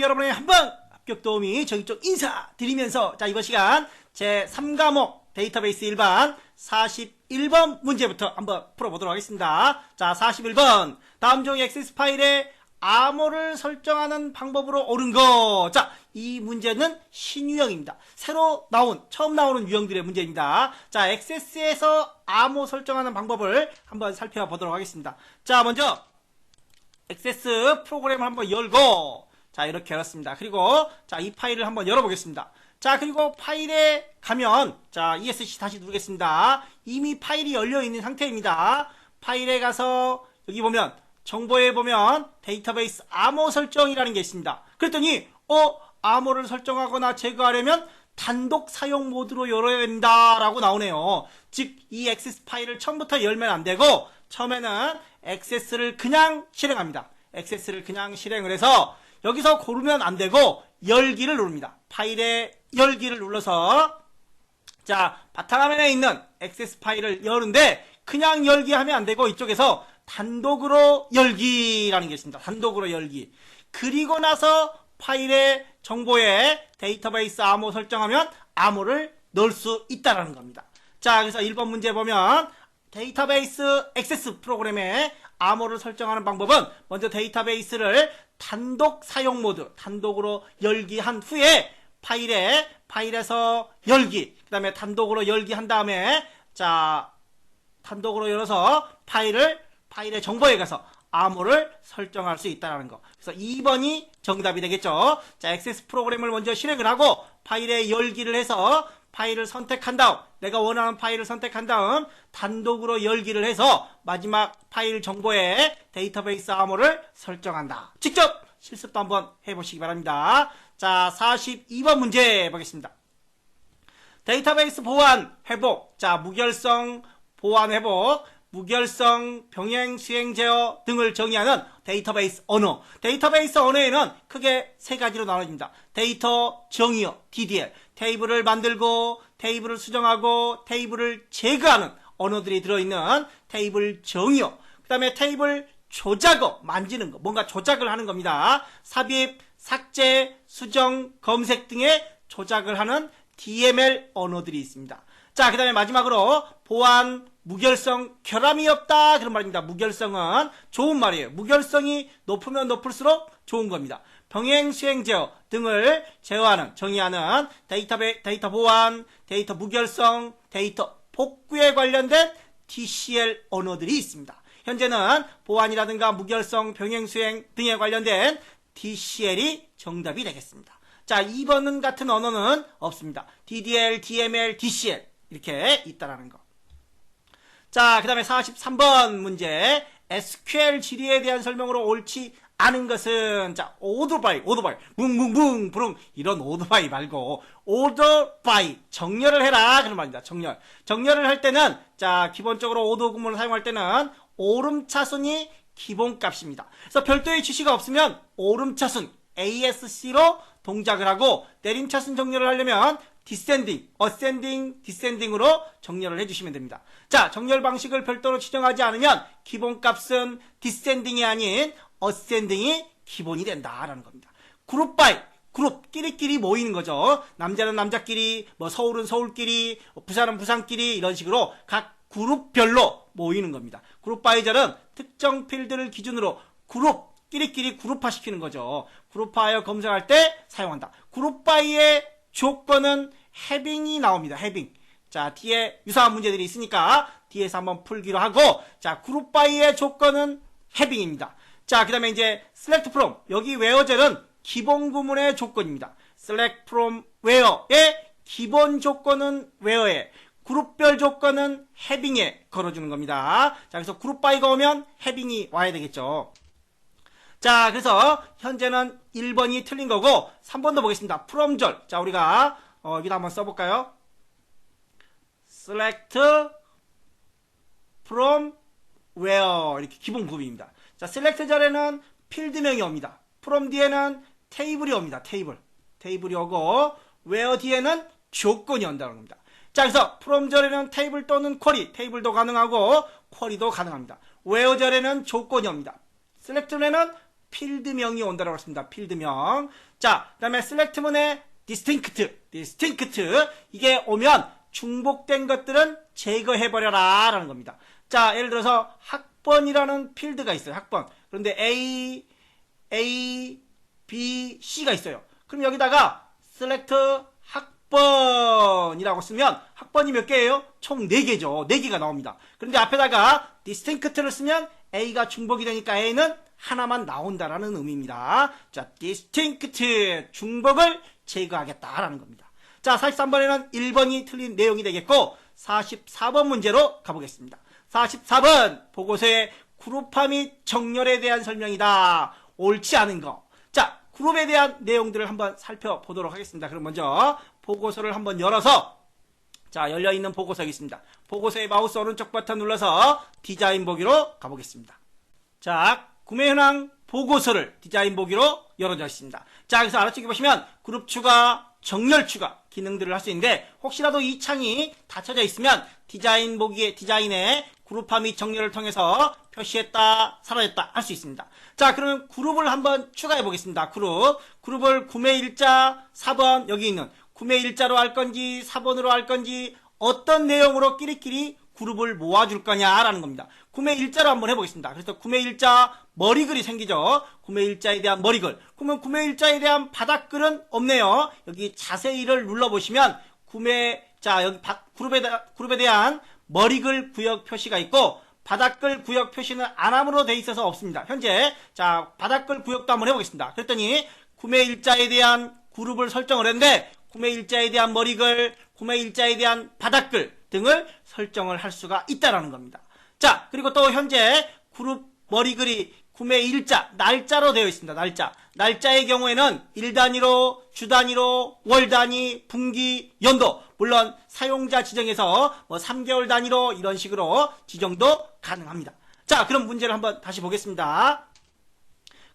여러분의 한방 합격 도우미 정희쪽 인사드리면서 자, 이번 시간 제 3과목 데이터베이스 일반 41번 문제부터 한번 풀어보도록 하겠습니다. 자, 41번 다음 중 액세스 파일에 암호를 설정하는 방법으로 옳은 거. 자, 이 문제는 신유형입니다. 처음 나오는 유형들의 문제입니다. 자, 액세스에서 암호 설정하는 방법을 한번 살펴보도록 하겠습니다. 자, 먼저 액세스 프로그램을 한번 열고, 자, 이렇게 열었습니다. 그리고 자, 이 파일을 한번 열어보겠습니다. 자, 그리고 파일에 가면 자, ESC 다시 누르겠습니다. 이미 파일이 열려있는 상태입니다. 파일에 가서 여기 보면 정보에 보면 데이터베이스 암호 설정이라는 게 있습니다. 그랬더니 암호를 설정하거나 제거하려면 단독 사용 모드로 열어야 된다 라고 나오네요. 즉 이 액세스 파일을 처음부터 열면 안 되고 처음에는 액세스를 그냥 실행합니다. 액세스를 그냥 실행을 해서 여기서 고르면 안 되고 열기를 누릅니다. 파일에 열기를 눌러서 자, 바탕화면에 있는 액세스 파일을 여는데 그냥 열기 하면 안 되고 이쪽에서 단독으로 열기라는 게 있습니다. 단독으로 열기. 그리고 나서 파일의 정보에 데이터베이스 암호 설정하면 암호를 넣을 수 있다는 겁니다. 자, 그래서 1번 문제 보면 데이터베이스 액세스 프로그램에 암호를 설정하는 방법은 먼저 데이터베이스를 단독 사용 모드, 단독으로 열기 한 후에 파일에서 열기, 그 다음에 단독으로 열기 한 다음에 자, 단독으로 열어서 파일의 정보에 가서 암호를 설정할 수 있다는 거. 그래서 2번이 정답이 되겠죠. 자, 액세스 프로그램을 먼저 실행을 하고 파일에 열기를 해서 파일을 선택한 다음, 내가 원하는 파일을 선택한 다음 단독으로 열기를 해서 마지막 파일 정보에 데이터베이스 암호를 설정한다. 직접 실습도 한번 해보시기 바랍니다. 자, 42번 문제 보겠습니다. 데이터베이스 보안 회복. 자, 무결성 보안 회복, 무결성 병행 수행 제어 등을 정의하는 데이터베이스 언어. 데이터베이스 언어에는 크게 세 가지로 나눠집니다. 데이터 정의어, DDL. 테이블을 만들고, 테이블을 수정하고, 테이블을 제거하는 언어들이 들어있는 테이블 정의어. 그 다음에 테이블 조작어, 만지는 거. 뭔가 조작을 하는 겁니다. 삽입, 삭제, 수정, 검색 등의 조작을 하는 DML 언어들이 있습니다. 자, 그 다음에 마지막으로 보안, 무결성, 결함이 없다 그런 말입니다. 무결성은 좋은 말이에요. 무결성이 높으면 높을수록 좋은 겁니다. 병행 수행 제어 등을 제어하는, 정의하는 데이터 보안, 데이터 무결성, 데이터 복구에 관련된 DCL 언어들이 있습니다. 현재는 보안이라든가 무결성, 병행 수행 등에 관련된 DCL이 정답이 되겠습니다. 자, 2번은 같은 언어는 없습니다. DDL, DML, DCL 이렇게 있다라는 거. 자, 그 다음에 43번 문제. SQL 지리에 대한 설명으로 옳지 않은 것은 자, 오토바이, 뭉뭉뭉 부릉 이런 오토바이 말고 오토바이 정렬을 해라 그런 말입니다. 정렬을 할 때는 자, 기본적으로 오도 구문을 사용할 때는 오름차순이 기본값입니다. 그래서 별도의 지시가 없으면 오름차순 ASC로 동작을 하고 내림차순 정렬을 하려면 디센딩, 어센딩, 디센딩으로 정렬을 해주시면 됩니다. 자, 정렬 방식을 별도로 지정하지 않으면 기본값은 디센딩이 아닌 어센딩이 기본이 된다라는 겁니다. 그룹, 끼리끼리 모이는 거죠. 남자는 남자끼리, 서울은 서울끼리, 부산은 부산끼리 이런 식으로 각 그룹별로 모이는 겁니다. 그룹바이절은 특정 필드를 기준으로 끼리끼리 그룹화 시키는 거죠. 그룹화하여 검색할 때 사용한다. 그룹바이의 조건은 해빙이 나옵니다. 해빙. 자, 뒤에 유사한 문제들이 있으니까 뒤에서 한번 풀기로 하고, 자, 그룹바이의 조건은 해빙입니다. 자, 그 다음에 이제 select from. 여기 where제는 기본 구문의 조건입니다. select from where의 기본 조건은 where에, 그룹별 조건은 해빙에 걸어주는 겁니다. 자, 그래서 그룹바이가 오면 해빙이 와야 되겠죠. 자, 그래서 현재는 1번이 틀린 거고 3번도 보겠습니다. from절. 자, 우리가 여기다 한번 써볼까요? select from where 이렇게 기본 구비입니다. 자, select 절에는 필드명이 옵니다. from 뒤에는 테이블이 옵니다. 테이블이 오고 where 뒤에는 조건이 온다는 겁니다. 자, 그래서 from 절에는 테이블 또는 쿼리, 테이블도 가능하고 쿼리도 가능합니다. where 절에는 조건이 옵니다. select에는 필드명이 온다라고 했습니다. 필드명. 자, 그 다음에 select문의 distinct. 이게 오면 중복된 것들은 제거해버려라 라는 겁니다. 자, 예를 들어서 학번이라는 필드가 있어요. 학번. 그런데 A, B, C가 있어요. 그럼 여기다가 select 학번이라고 쓰면 학번이 몇 개예요? 총 4개죠. 4개가 나옵니다. 그런데 앞에다가 distinct를 쓰면 A가 중복이 되니까 A는 하나만 나온다라는 의미입니다. 자, distinct 중복을 제거하겠다라는 겁니다. 자, 43번에는 1번이 틀린 내용이 되겠고 44번 문제로 가보겠습니다. 44번 보고서의 그룹화 및 정렬에 대한 설명이다. 옳지 않은 거. 자, 그룹에 대한 내용들을 한번 살펴보도록 하겠습니다. 그럼 먼저 보고서를 한번 열어서 자, 열려있는 보고서 있습니다. 보고서의 마우스 오른쪽 버튼 눌러서 디자인 보기로 가보겠습니다. 자, 구매 현황 보고서를 디자인 보기로 열어져 있습니다. 자, 그래서 아래쪽에 보시면 그룹 추가, 정렬 추가 기능들을 할 수 있는데 혹시라도 이 창이 닫혀져 있으면 디자인 보기에 디자인에 그룹화 및 정렬을 통해서 표시했다, 사라졌다 할 수 있습니다. 자, 그러면 그룹을 한번 추가해 보겠습니다. 그룹을 구매 일자 4번 여기 있는 구매 일자로 할 건지 4번으로 할 건지 어떤 내용으로 끼리끼리 그룹을 모아줄 거냐라는 겁니다. 구매 일자로 한번 해보겠습니다. 그래서 구매 일자 머리글이 생기죠. 구매 일자에 대한 머리글. 그러면 구매 일자에 대한 바닥글은 없네요. 여기 자세히를 눌러보시면 여기 그룹에 대한 머리글 구역 표시가 있고 바닥글 구역 표시는 안함으로 돼 있어서 없습니다. 현재 자, 바닥글 구역도 한번 해보겠습니다. 그랬더니 구매 일자에 대한 그룹을 설정을 했는데 구매 일자에 대한 머리글, 구매 일자에 대한 바닥글 등을 설정을 할 수가 있다라는 겁니다. 자, 그리고 또 현재 그룹 머리글이 구매 일자, 날짜로 되어 있습니다. 날짜의 경우에는 일 단위로, 주 단위로, 월 단위, 분기, 연도. 물론 사용자 지정에서 3개월 단위로 이런 식으로 지정도 가능합니다. 자, 그럼 문제를 한번 다시 보겠습니다.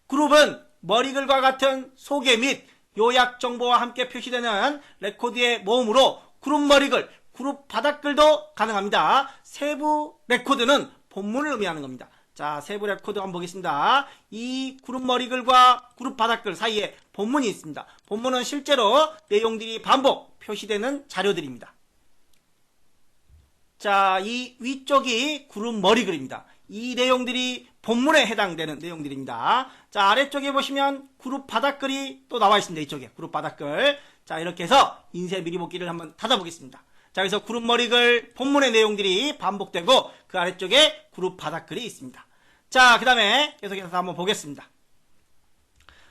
그룹은 머리글과 같은 소개 및 요약 정보와 함께 표시되는 레코드의 모음으로 그룹 머리글, 그룹 바닥글도 가능합니다. 세부 레코드는 본문을 의미하는 겁니다. 자, 세부 레코드 한번 보겠습니다. 이 그룹 머리글과 그룹 바닥글 사이에 본문이 있습니다. 본문은 실제로 내용들이 반복 표시되는 자료들입니다. 자, 이 위쪽이 그룹 머리글입니다. 이 내용들이 본문에 해당되는 내용들입니다. 자, 아래쪽에 보시면 그룹 바닥글이 또 나와 있습니다. 이쪽에 그룹 바닥글. 자, 이렇게 해서 인쇄 미리 복기를 한번 닫아보겠습니다. 자, 그래서 그룹 머리글 본문의 내용들이 반복되고 그 아래쪽에 그룹 바닥글이 있습니다. 자, 그 다음에 계속해서 한번 보겠습니다.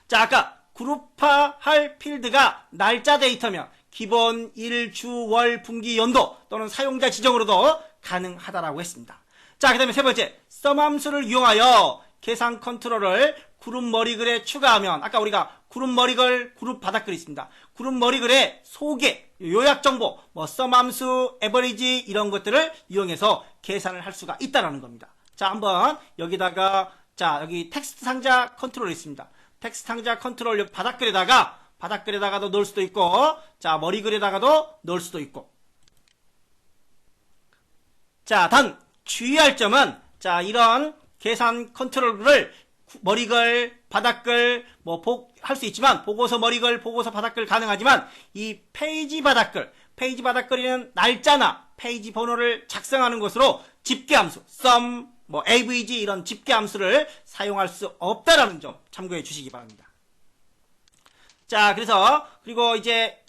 자, 아까 그룹화할 필드가 날짜 데이터면 기본 일, 주, 월, 분기, 연도 또는 사용자 지정으로도 가능하다라고 했습니다. 자, 그 다음에 세 번째, 썸 함수를 이용하여 계산 컨트롤을 그룹 머리글에 추가하면 아까 우리가 그룹 머리글, 그룹 바닥글이 있습니다. 그룹 머리글의 소개, 요약 정보, 썸 함수, 에버리지 이런 것들을 이용해서 계산을 할 수가 있다라는 겁니다. 자, 한번 여기다가 자, 여기 텍스트 상자 컨트롤이 있습니다. 텍스트 상자 컨트롤 여기 바닥글에다가도 넣을 수도 있고 자, 머리글에다가도 넣을 수도 있고. 자, 단 주의할 점은 자, 이런 계산 컨트롤을 머리글, 바닥글 할 수 있지만 보고서 머리글, 보고서 바닥글 가능하지만 이 페이지 바닥글에는 날짜나 페이지 번호를 작성하는 것으로 집계함수, sum, avg 이런 집계함수를 사용할 수 없다라는 점 참고해 주시기 바랍니다. 자, 그리고 이제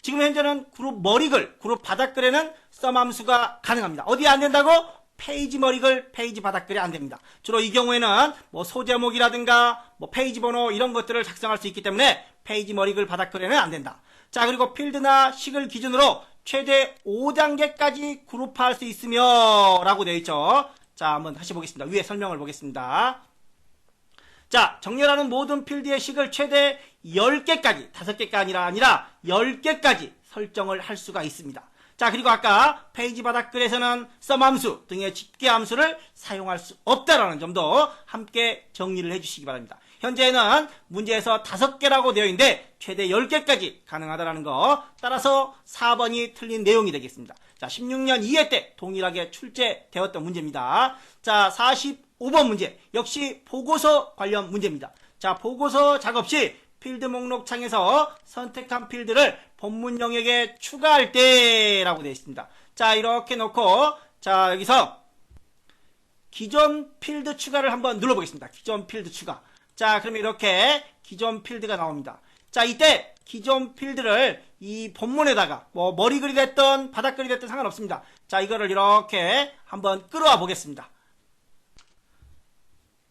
지금 현재는 그룹 머리글, 그룹 바닥글에는 sum 함수가 가능합니다. 어디에 안 된다고? 페이지 머리글, 페이지 바닥글이 안 됩니다. 주로 이 경우에는 소제목이라든가 페이지 번호 이런 것들을 작성할 수 있기 때문에 페이지 머리글, 바닥글에는 안 된다. 자, 그리고 필드나 식을 기준으로 최대 5단계까지 그룹화할 수 있으며 라고 되어 있죠. 자, 한번 다시 보겠습니다. 위에 설명을 보겠습니다. 자, 정렬하는 모든 필드의 식을 최대 10개까지, 5개가 아니라 10개까지 설정을 할 수가 있습니다. 자, 그리고 아까 페이지 바닥글에서는 sum 함수 등의 집계 함수를 사용할 수 없다라는 점도 함께 정리를 해주시기 바랍니다. 현재는 문제에서 5개라고 되어 있는데 최대 10개까지 가능하다라는 거. 따라서 4번이 틀린 내용이 되겠습니다. 자, 16년 2회 때 동일하게 출제되었던 문제입니다. 자, 45번 문제. 역시 보고서 관련 문제입니다. 자, 보고서 작업 시 필드 목록 창에서 선택한 필드를 본문 영역에 추가할 때 라고 되어 있습니다. 자, 이렇게 놓고 자, 여기서 기존 필드 추가를 한번 눌러보겠습니다. 기존 필드 추가. 자, 그러면 이렇게 기존 필드가 나옵니다. 자, 이때 기존 필드를 이 본문에다가 뭐 머리글이 됐든 바닥글이 됐든 상관없습니다. 자, 이거를 이렇게 한번 끌어와 보겠습니다.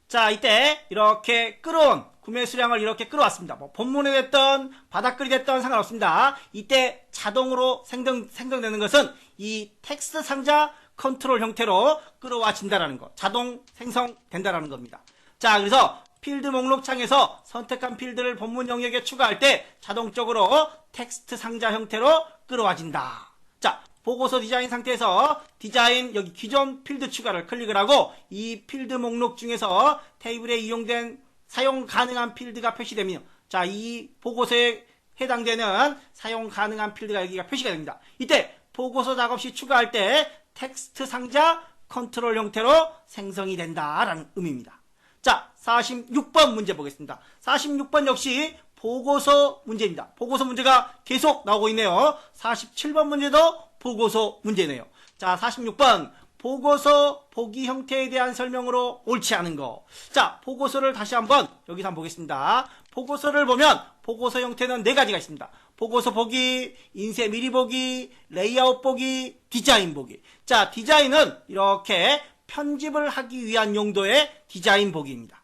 자, 이때 이렇게 끌어온 구매 수량을 이렇게 끌어왔습니다. 뭐 본문에 됐든 바닥글이 됐든 상관없습니다. 이때 자동으로 생성되는 것은 이 텍스트 상자 컨트롤 형태로 끌어와진다라는 거. 자동 생성된다라는 겁니다. 자, 그래서 필드 목록 창에서 선택한 필드를 본문 영역에 추가할 때 자동적으로 텍스트 상자 형태로 끌어와진다. 자, 보고서 디자인 상태에서 디자인 여기 기존 필드 추가를 클릭을 하고 이 필드 목록 중에서 테이블에 이용된 사용 가능한 필드가 표시되며 자, 이 보고서에 해당되는 사용 가능한 필드가 여기가 표시가 됩니다. 이때 보고서 작업 시 추가할 때 텍스트 상자 컨트롤 형태로 생성이 된다라는 의미입니다. 자, 46번 문제 보겠습니다. 46번 역시 보고서 문제입니다. 보고서 문제가 계속 나오고 있네요. 47번 문제도 보고서 문제네요. 자, 46번 보고서 보기 형태에 대한 설명으로 옳지 않은 거. 자, 보고서를 다시 한번 여기서 한번 보겠습니다. 보고서를 보면 보고서 형태는 4가지가 있습니다. 보고서 보기, 인쇄 미리 보기, 레이아웃 보기, 디자인 보기. 자, 디자인은 이렇게 편집을 하기 위한 용도의 디자인 보기입니다.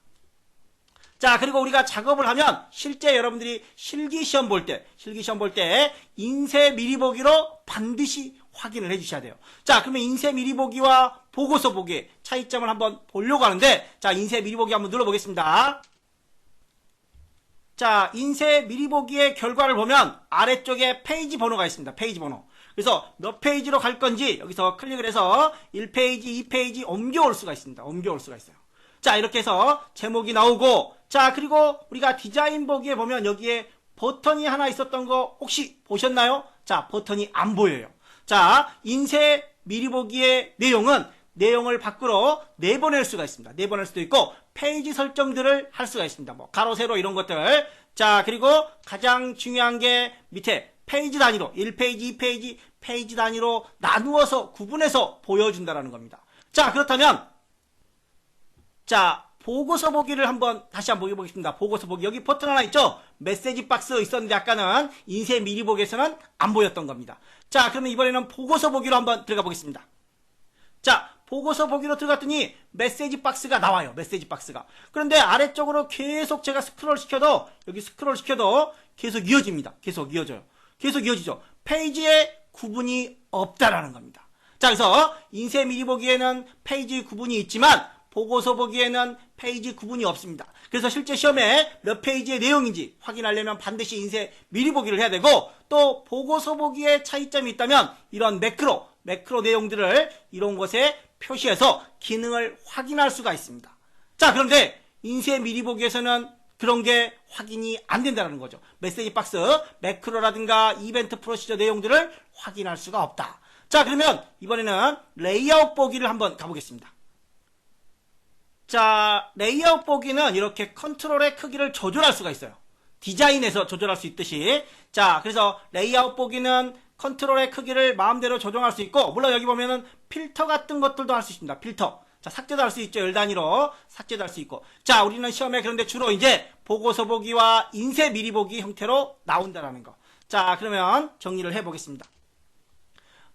자, 그리고 우리가 작업을 하면 실제 여러분들이 실기시험 볼 때 인쇄 미리 보기로 반드시 확인을 해주셔야 돼요. 자, 그러면 인쇄 미리 보기와 보고서 보기의 차이점을 한번 보려고 하는데 자, 인쇄 미리 보기 한번 눌러보겠습니다. 자, 인쇄 미리 보기의 결과를 보면 아래쪽에 페이지 번호가 있습니다. 페이지 번호. 그래서 몇 페이지로 갈 건지 여기서 클릭을 해서 1페이지, 2페이지 옮겨올 수가 있습니다. 옮겨올 수가 있어요. 자, 이렇게 해서 제목이 나오고 자, 그리고 우리가 디자인 보기에 보면 여기에 버튼이 하나 있었던 거 혹시 보셨나요? 자, 버튼이 안 보여요. 자, 인쇄 미리 보기의 내용을 밖으로 내보낼 수가 있습니다. 내보낼 수도 있고 페이지 설정들을 할 수가 있습니다. 뭐 가로 세로 이런 것들. 자, 그리고 가장 중요한 게 밑에 페이지 단위로 1페이지, 2페이지 페이지 단위로 나누어서 구분해서 보여준다라는 겁니다. 자, 그렇다면 자, 보고서 보기를 다시 한번 보겠습니다. 보고서 보기. 여기 버튼 하나 있죠? 메시지 박스 있었는데 아까는 인쇄 미리 보기에서는 안 보였던 겁니다. 자, 그러면 이번에는 보고서 보기로 한번 들어가 보겠습니다. 자, 보고서 보기로 들어갔더니 메시지 박스가 나와요. 메시지 박스가. 그런데 아래쪽으로 계속 제가 스크롤 시켜도 계속 이어집니다. 계속 이어져요. 계속 이어지죠. 페이지에 구분이 없다라는 겁니다. 자, 그래서 인쇄 미리 보기에는 페이지 구분이 있지만 보고서 보기에는 페이지 구분이 없습니다. 그래서 실제 시험에 몇 페이지의 내용인지 확인하려면 반드시 인쇄 미리 보기를 해야 되고 또 보고서 보기에 차이점이 있다면 이런 매크로 내용들을 이런 곳에 표시해서 기능을 확인할 수가 있습니다. 자, 그런데 인쇄 미리 보기에서는 그런 게 확인이 안 된다는 거죠. 메시지 박스, 매크로라든가 이벤트 프로시저 내용들을 확인할 수가 없다. 자, 그러면 이번에는 레이아웃 보기를 한번 가보겠습니다. 자, 레이아웃 보기는 이렇게 컨트롤의 크기를 조절할 수가 있어요. 디자인에서 조절할 수 있듯이. 자, 그래서 레이아웃 보기는 컨트롤의 크기를 마음대로 조정할 수 있고 물론 여기 보면은 필터 같은 것들도 할 수 있습니다. 필터. 자, 삭제도 할 수 있죠. 열 단위로 삭제도 할 수 있고. 자, 우리는 시험에 그런데 주로 이제 보고서 보기와 인쇄 미리 보기 형태로 나온다라는 거. 자, 그러면 정리를 해보겠습니다.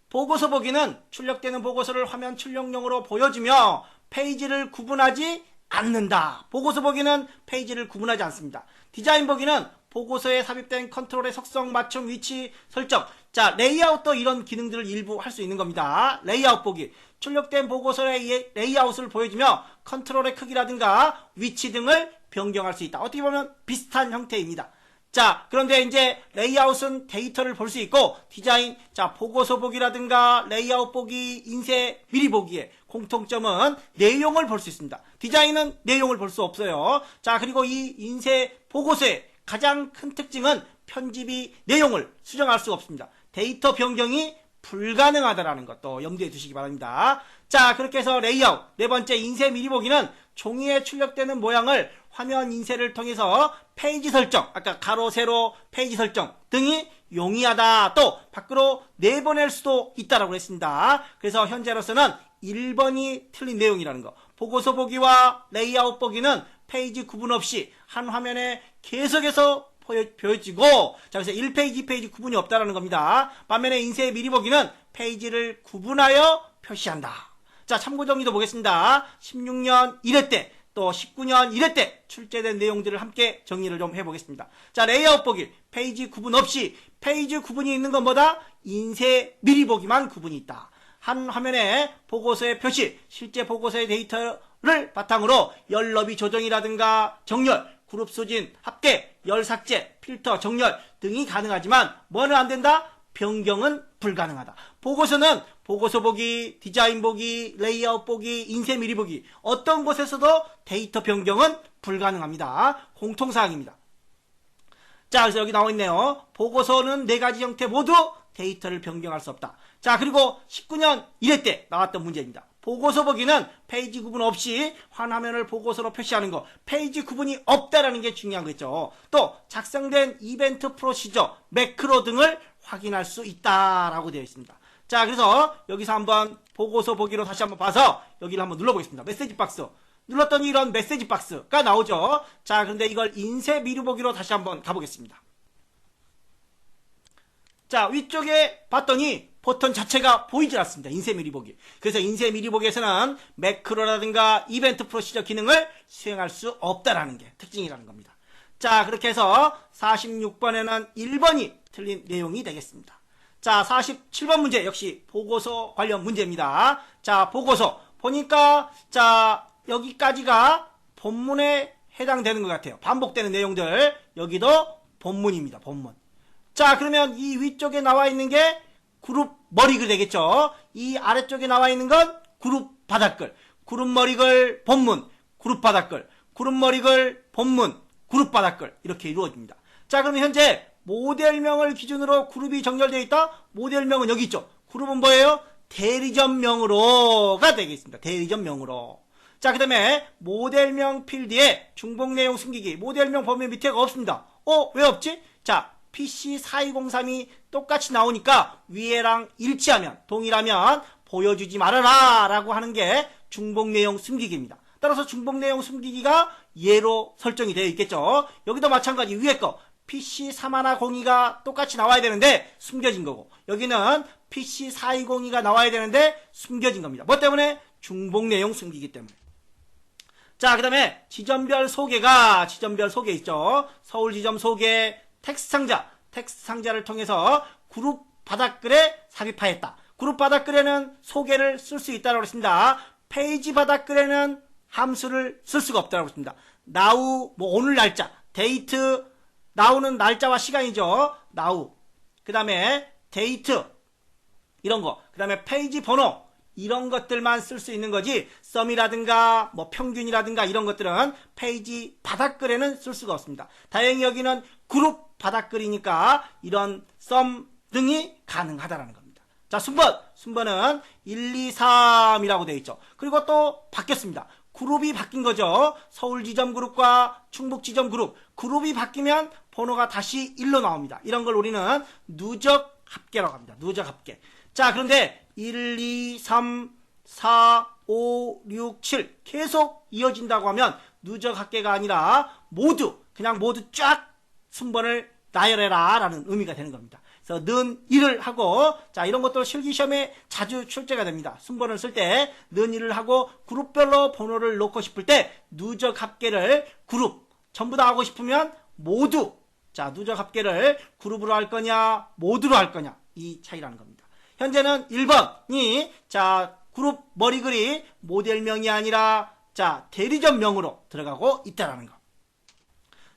보고서 보기는 출력되는 보고서를 화면 출력용으로 보여주며 페이지를 구분하지 않는다. 보고서 보기는 페이지를 구분하지 않습니다. 디자인 보기는 보고서에 삽입된 컨트롤의 속성 맞춤 위치 설정. 자, 레이아웃도 이런 기능들을 일부 할 수 있는 겁니다. 레이아웃 보기. 출력된 보고서의 레이아웃을 보여주며 컨트롤의 크기라든가 위치 등을 변경할 수 있다. 어떻게 보면 비슷한 형태입니다. 자, 그런데 이제 레이아웃은 데이터를 볼 수 있고 디자인, 자, 보고서 보기라든가 레이아웃 보기, 인쇄 미리 보기의 공통점은 내용을 볼 수 있습니다. 디자인은 내용을 볼 수 없어요. 자, 그리고 이 인쇄 보고서의 가장 큰 특징은 편집이 내용을 수정할 수가 없습니다. 데이터 변경이 불가능하다라는 것도 염두에 두시기 바랍니다. 자, 그렇게 해서 레이아웃, 네 번째 인쇄 미리 보기는 종이에 출력되는 모양을 화면 인쇄를 통해서 페이지 설정, 아까 가로, 세로, 페이지 설정 등이 용이하다. 또 밖으로 내보낼 수도 있다라고 했습니다. 그래서 현재로서는 1번이 틀린 내용이라는 거. 보고서 보기와 레이아웃 보기는 페이지 구분 없이 한 화면에 계속해서 보여지고, 자, 그래서 1페이지, 2페이지 구분이 없다라는 겁니다. 반면에 인쇄 미리 보기는 페이지를 구분하여 표시한다. 자, 참고 정리도 보겠습니다. 16년 1회 때, 또 19년 1회 때 출제된 내용들을 함께 정리를 좀 해보겠습니다. 자, 레이아웃 보기, 페이지 구분 없이, 페이지 구분이 있는 건 뭐다? 인쇄 미리 보기만 구분이 있다. 한 화면에 보고서의 표시, 실제 보고서의 데이터를 바탕으로 열 너비 조정이라든가 정렬, 그룹 수진, 합계, 열 삭제, 필터, 정렬 등이 가능하지만 뭐는 안 된다? 변경은 불가능하다. 보고서는 보고서 보기, 디자인 보기, 레이아웃 보기, 인쇄 미리 보기 어떤 곳에서도 데이터 변경은 불가능합니다. 공통사항입니다. 자, 그래서 여기 나와 있네요. 보고서는 4가지 형태 모두 데이터를 변경할 수 없다. 자, 그리고 19년 1회 때 나왔던 문제입니다. 보고서 보기는 페이지 구분 없이 한 화면을 보고서로 표시하는 거, 페이지 구분이 없다라는 게 중요한 거겠죠. 또 작성된 이벤트 프로시저, 매크로 등을 확인할 수 있다라고 되어 있습니다. 자, 그래서 여기서 한번 보고서 보기로 다시 한번 봐서 여기를 한번 눌러보겠습니다. 메시지 박스. 눌렀더니 이런 메시지 박스가 나오죠. 자, 그런데 이걸 인쇄 미리 보기로 다시 한번 가보겠습니다. 자, 위쪽에 봤더니 버튼 자체가 보이질 않습니다. 인쇄 미리 보기. 그래서 인쇄 미리 보기에서는 매크로라든가 이벤트 프로시저 기능을 수행할 수 없다라는 게 특징이라는 겁니다. 자, 그렇게 해서 46번에는 1번이 틀린 내용이 되겠습니다. 자, 47번 문제 역시 보고서 관련 문제입니다. 자, 보고서 보니까 자, 여기까지가 본문에 해당되는 것 같아요. 반복되는 내용들. 여기도 본문입니다. 본문. 자, 그러면 이 위쪽에 나와 있는 게 그룹 머리글 되겠죠. 이 아래쪽에 나와 있는 건 그룹 바닥글. 그룹 머리글 본문, 그룹 바닥글, 그룹 머리글 본문, 그룹 바닥글 이렇게 이루어집니다. 자, 그러면 현재 모델명을 기준으로 그룹이 정렬되어 있다. 모델명은 여기 있죠. 그룹은 뭐예요? 대리점명으로가 되겠습니다. 대리점명으로. 자, 그 다음에 모델명 필드에 중복 내용 숨기기. 모델명 범위 밑에가 없습니다. 왜 없지? 자, PC4203이 똑같이 나오니까 위에랑 일치하면, 동일하면 보여주지 말아라 라고 하는 게 중복 내용 숨기기입니다. 따라서 중복 내용 숨기기가 예로 설정이 되어 있겠죠. 여기도 마찬가지 위에 거 PC3102가 똑같이 나와야 되는데 숨겨진 거고, 여기는 PC4202가 나와야 되는데 숨겨진 겁니다. 뭐 때문에? 중복 내용 숨기기 때문에. 자, 그 다음에 지점별 소개가, 지점별 소개 있죠. 서울 지점 소개, 텍스트 상자, 텍스트 상자를 통해서 그룹 바닥글에 삽입하였다. 그룹 바닥글에는 소개를 쓸 수 있다고 했습니다. 페이지 바닥글에는 함수를 쓸 수가 없다고 했습니다. now, 뭐 오늘 날짜, date, now는 날짜와 시간이죠. now. 그 다음에 date, 이런 거. 그 다음에 페이지 번호, 이런 것들만 쓸 수 있는 거지, 썸이라든가 뭐 평균이라든가 이런 것들은 페이지 바닥글에는 쓸 수가 없습니다. 다행히 여기는 그룹 바닥글이니까 이런 썸 등이 가능하다라는 겁니다. 자, 순번은 1, 2, 3이라고 되어 있죠. 그리고 또 바뀌었습니다. 그룹이 바뀐 거죠. 서울 지점 그룹과 충북 지점 그룹. 그룹이 바뀌면 번호가 다시 1로 나옵니다. 이런 걸 우리는 누적 합계라고 합니다. 누적 합계. 자, 그런데 1, 2, 3, 4, 5, 6, 7 계속 이어진다고 하면 누적 합계가 아니라 그냥 모두 쫙 순번을 나열해라 라는 의미가 되는 겁니다. 그래서 는 1을 하고, 자, 이런 것도 실기시험에 자주 출제가 됩니다. 순번을 쓸 때 는 1을 하고 그룹별로 번호를 놓고 싶을 때 누적 합계를 그룹 전부 다 하고 싶으면 모두, 자, 누적 합계를 그룹으로 할 거냐 모두로 할 거냐, 이 차이라는 겁니다. 현재는 1번이 자, 그룹 머리글이 모델명이 아니라 자, 대리점명으로 들어가고 있다라는 거.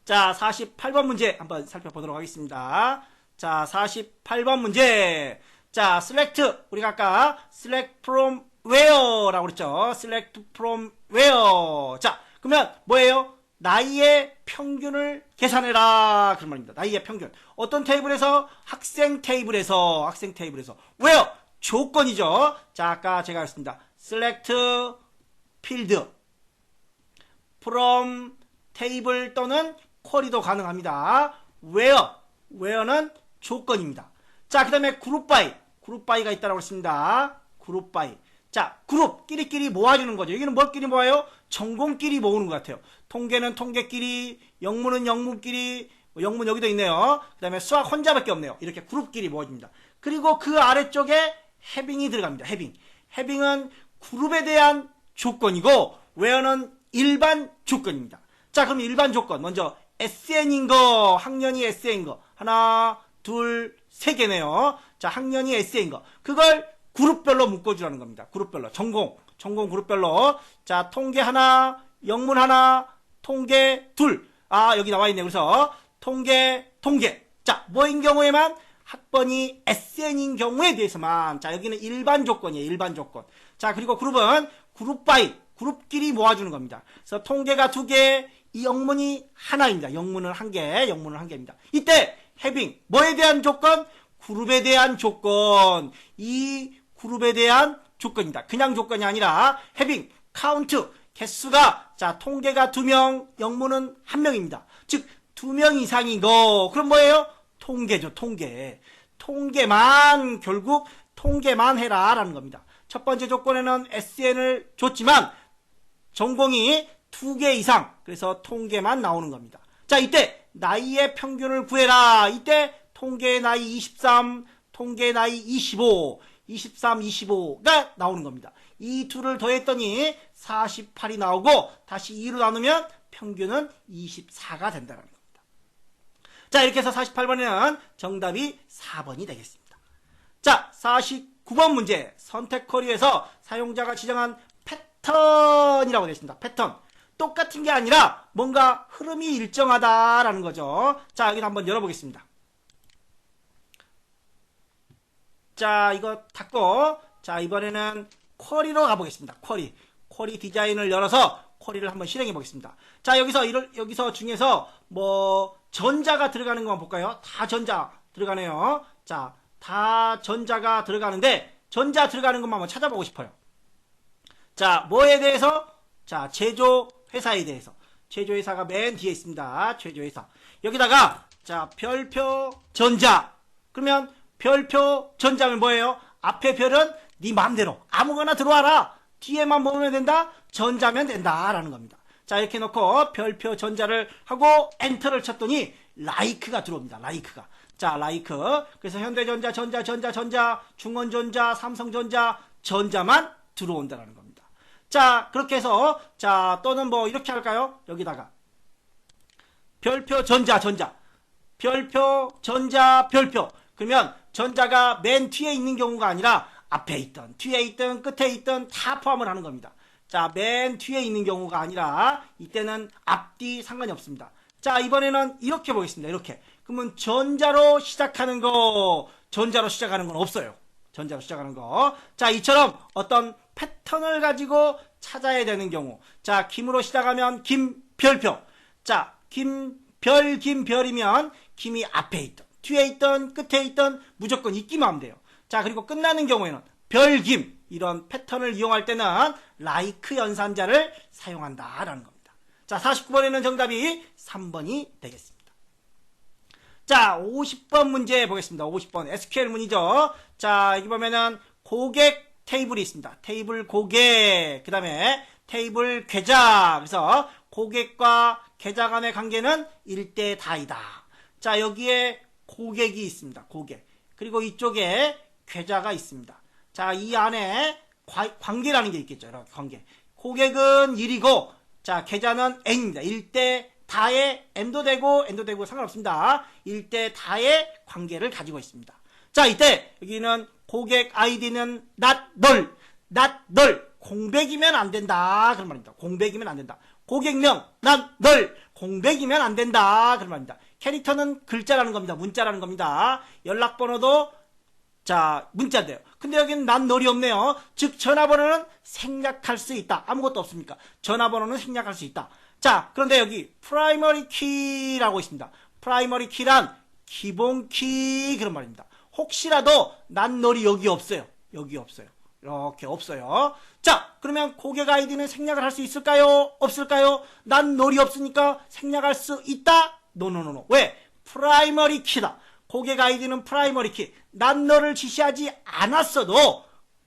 자, 48번 문제 한번 살펴보도록 하겠습니다. 자, 48번 문제. 자, select, 우리가 아까 select from where라고 그랬죠. select from where. 자, 그러면 뭐예요? 나이의 평균을 계산해라 그런 말입니다. 나이의 평균. 어떤 테이블에서? 학생 테이블에서. where? 조건이죠. 자, 아까 제가 했습니다. select field. from 테이블 또는 쿼리도 가능합니다. where는 조건입니다. 자, 그 다음에 그룹 바이가 있다고 했습니다. 그룹 바이. 자, 그룹 끼리끼리 모아주는 거죠. 여기는 뭘끼리 모아요? 전공끼리 모으는 것 같아요. 통계는 통계끼리, 영문은 영문끼리, 영문 여기도 있네요. 그 다음에 수학 혼자밖에 없네요. 이렇게 그룹끼리 모아줍니다. 그리고 그 아래쪽에 having이 들어갑니다. having은 그룹에 대한 조건이고 where는 일반 조건입니다. 자, 그럼 일반 조건 먼저 SN인 거, 학년이 SN인 거 하나, 둘, 세 개네요. 자, 학년이 SN인 거 그걸 그룹별로 묶어주라는 겁니다. 그룹별로 전공 그룹별로. 자, 통계 하나, 영문 하나, 통계 둘. 아, 여기 나와 있네. 그래서 통계. 자, 뭐인 경우에만 학번이 SN인 경우에 대해서만. 자, 여기는 일반 조건이에요. 일반 조건. 자, 그리고 그룹은 그룹 바이, 그룹끼리 모아주는 겁니다. 그래서 통계가 2개, 이 영문이 하나입니다. 영문은 1개입니다. 이때 having, 뭐에 대한 조건? 그룹에 대한 조건. 이 그룹에 대한 조건입니다. 그냥 조건이 아니라 having, count, 개수가, 자, 통계가 2명, 영문은 1명입니다. 즉 2명 이상인 거. 그럼 뭐예요? 통계죠. 통계만, 결국 통계만 해라 라는 겁니다. 첫 번째 조건에는 SN을 줬지만 전공이 2개 이상, 그래서 통계만 나오는 겁니다. 자, 이때 나이의 평균을 구해라. 이때 통계의 나이 23, 통계의 나이 25, 23, 25가 나오는 겁니다. 이 둘을 더했더니 48이 나오고 다시 2로 나누면 평균은 24가 된다는 겁니다. 자, 이렇게 해서 48번에는 정답이 4번이 되겠습니다. 자, 49번 문제. 선택 쿼리에서 사용자가 지정한 패턴이라고 되어 있습니다. 패턴. 똑같은 게 아니라 뭔가 흐름이 일정하다라는 거죠. 자, 여기를 한번 열어보겠습니다. 자, 이거 닫고, 자, 이번에는 쿼리로 가보겠습니다. 쿼리 디자인을 열어서 쿼리를 한번 실행해 보겠습니다. 자, 여기서 중에서 전자가 들어가는 것만 볼까요? 다 전자 들어가네요. 자, 다 전자가 들어가는데 전자 들어가는 것만 한번 찾아보고 싶어요. 자, 뭐에 대해서? 자, 제조회사에 대해서. 제조회사가 맨 뒤에 있습니다. 제조회사. 여기다가 자, 별표 전자. 그러면 별표 전자면 뭐예요? 앞에 별은 네 마음대로 아무거나 들어와라. 뒤에만 보면 된다. 전자면 된다라는 겁니다. 자, 이렇게 놓고 별표 전자를 하고 엔터를 쳤더니 라이크가 들어옵니다. 자, 라이크. 그래서 현대전자, 전자, 중원전자, 삼성전자, 전자만 들어온다라는 겁니다. 자, 그렇게 해서 자, 또는 이렇게 할까요? 여기다가 별표 전자, 별표 전자, 별표. 그러면 전자가 맨 뒤에 있는 경우가 아니라 앞에 있던, 뒤에 있던, 끝에 있던 다 포함을 하는 겁니다. 자, 맨 뒤에 있는 경우가 아니라 이때는 앞뒤 상관이 없습니다. 자, 이번에는 이렇게 보겠습니다. 이렇게. 그러면 전자로 시작하는 건 없어요. 전자로 시작하는 거. 자, 이처럼 어떤 패턴을 가지고 찾아야 되는 경우. 자, 김으로 시작하면 김별표. 자, 김별이면 김이 앞에 있던, 뒤에 있던, 끝에 있던 무조건 있기만 하면 돼요. 자, 그리고 끝나는 경우에는 별김. 이런 패턴을 이용할 때는 라이크 연산자를 사용한다라는 겁니다. 자, 49번에는 정답이 3번이 되겠습니다. 자, 50번 문제 보겠습니다. 50번 SQL 문이죠. 자, 여기 보면은 고객 테이블이 있습니다. 테이블 고객, 그 다음에 테이블 계좌. 그래서 고객과 계좌 간의 관계는 1대 다이다. 자, 여기에 고객이 있습니다. 고객. 그리고 이쪽에 계좌가 있습니다. 자, 이 안에 관계라는 게 있겠죠. 이렇게 관계. 고객은 1이고, 자, 계좌는 n입니다. 1대 다의 m도 되고 n도 되고 상관없습니다. 1대 다의 관계를 가지고 있습니다. 자, 이때 여기는 고객 아이디는 not null. 공백이면 안 된다. 그런 말입니다. 공백이면 안 된다. 고객명 not null. 공백이면 안 된다. 그런 말입니다. 캐릭터는 글자라는 겁니다. 문자라는 겁니다. 연락번호도 자, 문자인데요. 근데 여기는 난 널이 없네요. 즉, 전화번호는 생략할 수 있다. 아무것도 없습니까? 전화번호는 생략할 수 있다. 자, 그런데 여기 프라이머리 키라고 있습니다. 프라이머리 키란 기본 키 그런 말입니다. 혹시라도 난 널이 여기 없어요. 이렇게 없어요. 자, 그러면 고객 아이디는 생략을 할 수 있을까요? 없을까요? 난 널이 없으니까 생략할 수 있다? 노노노노. 왜? 프라이머리 키다. 고객 아이디는 프라이머리 키. 난 널을 지시하지 않았어도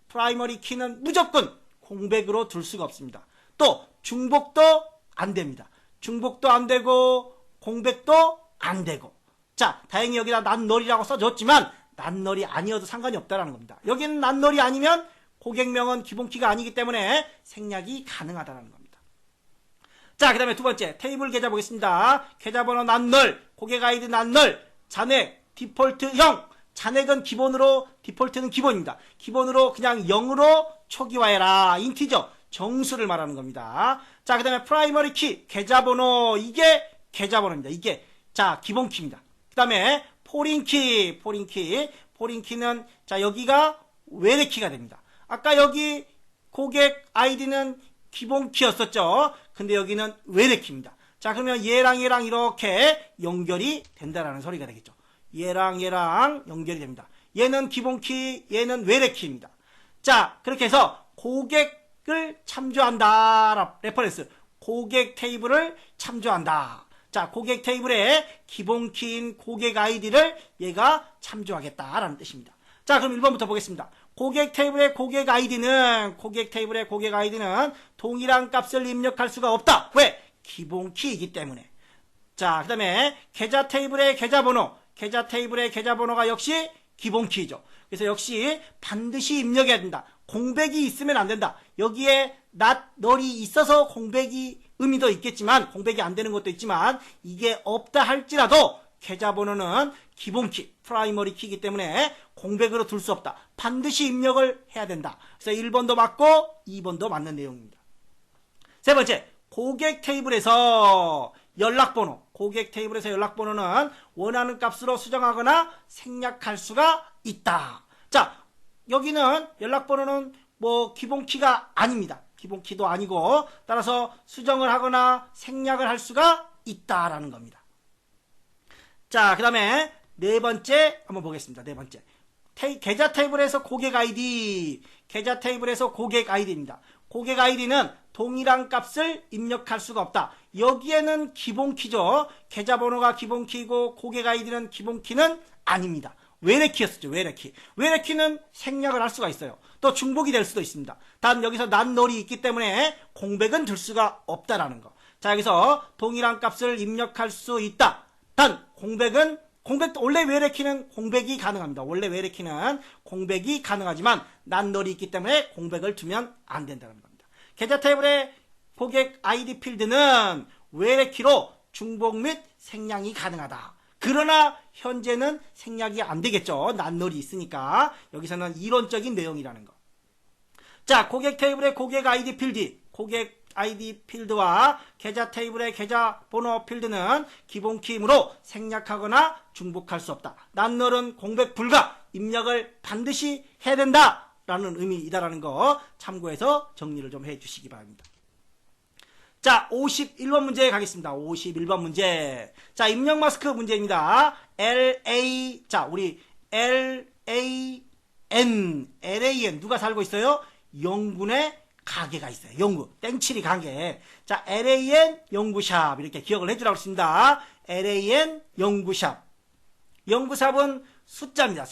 프라이머리 키는 무조건 공백으로 둘 수가 없습니다. 또 중복도 안 됩니다. 중복도 안 되고 공백도 안 되고. 자, 다행히 여기다 난 널이라고 써줬지만 난 널이 아니어도 상관이 없다라는 겁니다. 여기는 난 널이 아니면 고객명은 기본키가 아니기 때문에 생략이 가능하다는 겁니다. 자, 그 다음에 두 번째 테이블 계좌 보겠습니다. 계좌번호 난 널, 고객 아이디 난 널, 잔액 디폴트형. 잔액은 기본으로, 디폴트는 기본입니다. 기본으로 그냥 0으로 초기화해라. 인티저, 정수를 말하는 겁니다. 자, 그 다음에 프라이머리 키, 계좌번호. 이게 계좌번호입니다. 이게, 자, 기본키입니다. 그 다음에 포린키, 포린키는, 자, 여기가 외래키가 됩니다. 아까 여기 고객 아이디는 기본키였었죠. 근데 여기는 외래키입니다. 자, 그러면 얘랑 이렇게 연결이 된다라는 소리가 되겠죠. 얘랑 연결이 됩니다. 얘는 기본키, 얘는 외래키입니다. 자, 그렇게 해서 고객을 참조한다. 레퍼런스. 고객 테이블을 참조한다. 자, 고객 테이블에 기본키인 고객 아이디를 얘가 참조하겠다라는 뜻입니다. 자, 그럼 1번부터 보겠습니다. 고객 테이블의 고객 아이디는 동일한 값을 입력할 수가 없다. 왜? 기본키이기 때문에. 자, 그 다음에 계좌 테이블의 계좌번호가 역시 기본키죠. 그래서 역시 반드시 입력해야 된다. 공백이 있으면 안 된다. 여기에 널이 있어서 공백이 의미도 있겠지만, 공백이 안 되는 것도 있지만, 이게 없다 할지라도 계좌번호는 기본키, 프라이머리 키이기 때문에 공백으로 둘 수 없다. 반드시 입력을 해야 된다. 그래서 1번도 맞고 2번도 맞는 내용입니다. 세 번째, 고객 테이블에서 연락번호는 원하는 값으로 수정하거나 생략할 수가 있다. 자, 여기는 연락번호는 뭐 기본키가 아닙니다. 기본키도 아니고, 따라서 수정을 하거나 생략을 할 수가 있다라는 겁니다. 자, 그 다음에 네 번째 한번 보겠습니다. 네 번째. 계좌 테이블에서 고객 아이디입니다. 고객 아이디는 동일한 값을 입력할 수가 없다. 여기에는 기본키죠. 계좌번호가 기본키이고 고객 아이디는 기본키는 아닙니다. 외래키였었죠. 외래키는 생략을 할 수가 있어요. 또 중복이 될 수도 있습니다. 단 여기서 난 널이 있기 때문에 공백은 둘 수가 없다라는 거. 자, 여기서 동일한 값을 입력할 수 있다. 단 공백도 원래 외래키는 공백이 가능합니다. 원래 외래키는 공백이 가능하지만 난 널이 있기 때문에 공백을 두면 안 된다는 겁니다. 계좌 테이블의 고객 아이디 필드는 외래키로 중복 및 생략이 가능하다. 그러나 현재는 생략이 안 되겠죠. 난 널이 있으니까. 여기서는 이론적인 내용이라는 거. 자, 고객 테이블의 고객 아이디 필드와 계좌 테이블의 계좌번호 필드는 기본키이므로 생략하거나 중복할 수 없다. 난 널은 공백 불가, 입력을 반드시 해야 된다 라는 의미이다라는 거 참고해서 정리를 좀 해주시기 바랍니다. 자, 51번 문제 가겠습니다. 51번 문제. 자, 입력 마스크 문제입니다. 우리 LAN 누가 살고 있어요? 영군의 가게가 있어요. 영구, 땡칠이 가게. 자, LAN 영구샵 이렇게 기억을 해주라고 했습니다. LAN 영구샵. 영구샵은 숫자입니다.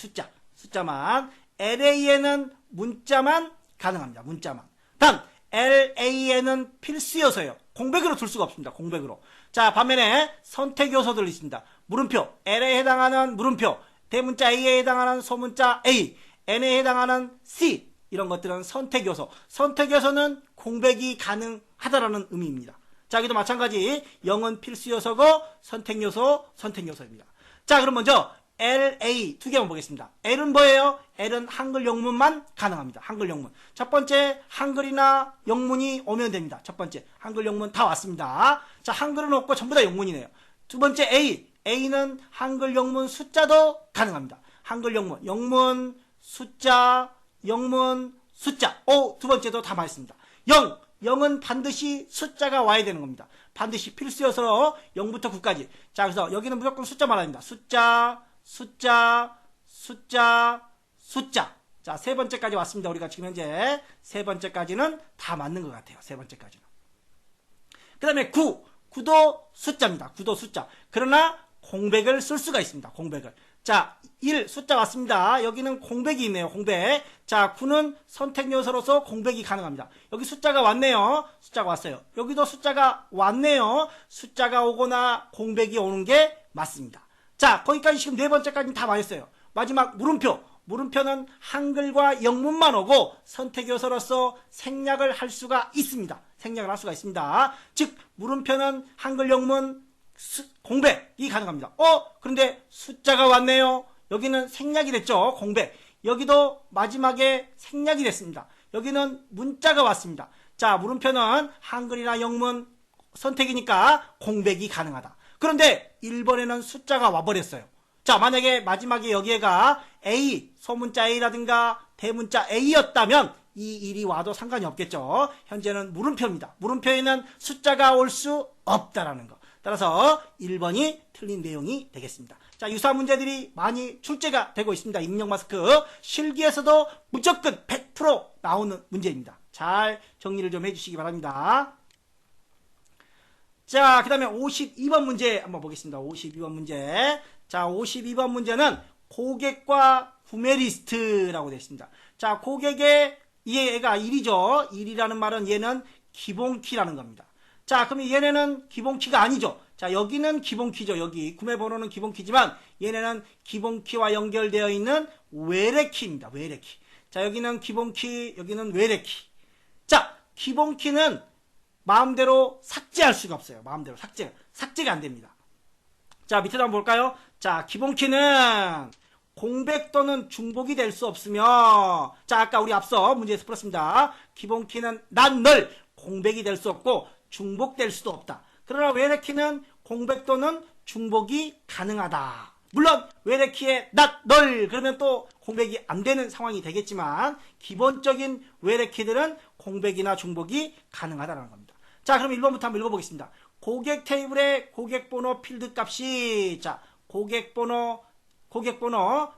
숫자만. LAN은 문자만 가능합니다. 문자만. 단 LAN은 필수요소예요. 공백으로 둘 수가 없습니다. 공백으로. 자, 반면에 선택 요소들 있습니다. 물음표, L에 해당하는 물음표, 대문자 A에 해당하는 소문자 A, N에 해당하는 C, 이런 것들은 선택 요소. 선택 요소는 공백이 가능하다라는 의미입니다. 자, 여기도 마찬가지 0은 필수 요소고 선택 요소입니다. 자, 그럼 먼저 LA 두 개만 보겠습니다. L은 뭐예요? L은 한글 영문만 가능합니다. 한글 영문. 첫 번째 한글이나 영문이 오면 됩니다. 첫 번째 한글 영문 다 왔습니다. 자, 한글은 없고 전부 다 영문이네요. 두 번째 A는 한글 영문 숫자도 가능합니다. 한글 영문 숫자. 두 번째도 다 맞습니다. 0은 반드시 숫자가 와야 되는 겁니다. 반드시 필수여서 0부터 9까지. 자, 그래서 여기는 무조건 숫자 말합니다. 숫자. 자, 세 번째까지 왔습니다. 우리가 지금 현재 세 번째까지는 다 맞는 것 같아요. 세 번째까지는. 그 다음에 9. 9도 숫자입니다. 9도 숫자. 그러나 공백을 쓸 수가 있습니다. 공백을. 자, 1 숫자 왔습니다. 여기는 공백이 있네요. 공백. 자, 9는 선택 요소로서 공백이 가능합니다. 여기 숫자가 왔네요. 숫자가 왔어요. 여기도 숫자가 왔네요. 숫자가 오거나 공백이 오는 게 맞습니다. 자, 거기까지 지금 네 번째까지는 다 맞았어요. 마지막 물음표. 물음표는 한글과 영문만 오고 선택 요소로서 생략을 할 수가 있습니다. 생략을 할 수가 있습니다. 즉, 물음표는 한글, 영문, 공백이 가능합니다. 그런데 숫자가 왔네요. 여기는 생략이 됐죠. 공백. 여기도 마지막에 생략이 됐습니다. 여기는 문자가 왔습니다. 자, 물음표는 한글이나 영문 선택이니까 공백이 가능하다. 그런데 1번에는 숫자가 와버렸어요. 자, 만약에 마지막에 여기에가 A, 소문자 A라든가 대문자 A였다면 이 1이 와도 상관이 없겠죠. 현재는 물음표입니다. 물음표에는 숫자가 올 수 없다라는 거. 따라서 1번이 틀린 내용이 되겠습니다. 자, 유사한 문제들이 많이 출제가 되고 있습니다. 입력 마스크. 실기에서도 무조건 100% 나오는 문제입니다. 잘 정리를 좀 해주시기 바랍니다. 자, 그 다음에 52번 문제 한번 보겠습니다. 52번 문제. 자, 52번 문제는 고객과 구매 리스트라고 되어 있습니다. 자, 고객의 얘가 1이죠. 1이라는 말은 얘는 기본키라는 겁니다. 자, 그럼 얘네는 기본키가 아니죠. 자, 여기는 기본키죠. 여기 구매번호는 기본키지만 얘네는 기본키와 연결되어 있는 외래키입니다. 외래키. 자, 여기는 기본키, 여기는 외래키. 자, 기본키는 마음대로 삭제할 수가 없어요. 마음대로 삭제가 안 됩니다. 자, 밑에도 한번 볼까요? 자, 기본키는 공백 또는 중복이 될 수 없으며, 자, 아까 우리 앞서 문제에서 풀었습니다. 기본키는 난 널 공백이 될 수 없고 중복될 수도 없다. 그러나 외래키는 공백 또는 중복이 가능하다. 물론 외래키에 낫, 널 그러면 또 공백이 안 되는 상황이 되겠지만 기본적인 외래키들은 공백이나 중복이 가능하다는 겁니다. 자, 그럼 1번부터 한번 읽어보겠습니다. 고객 테이블의 고객번호 필드 값이, 자, 고객번호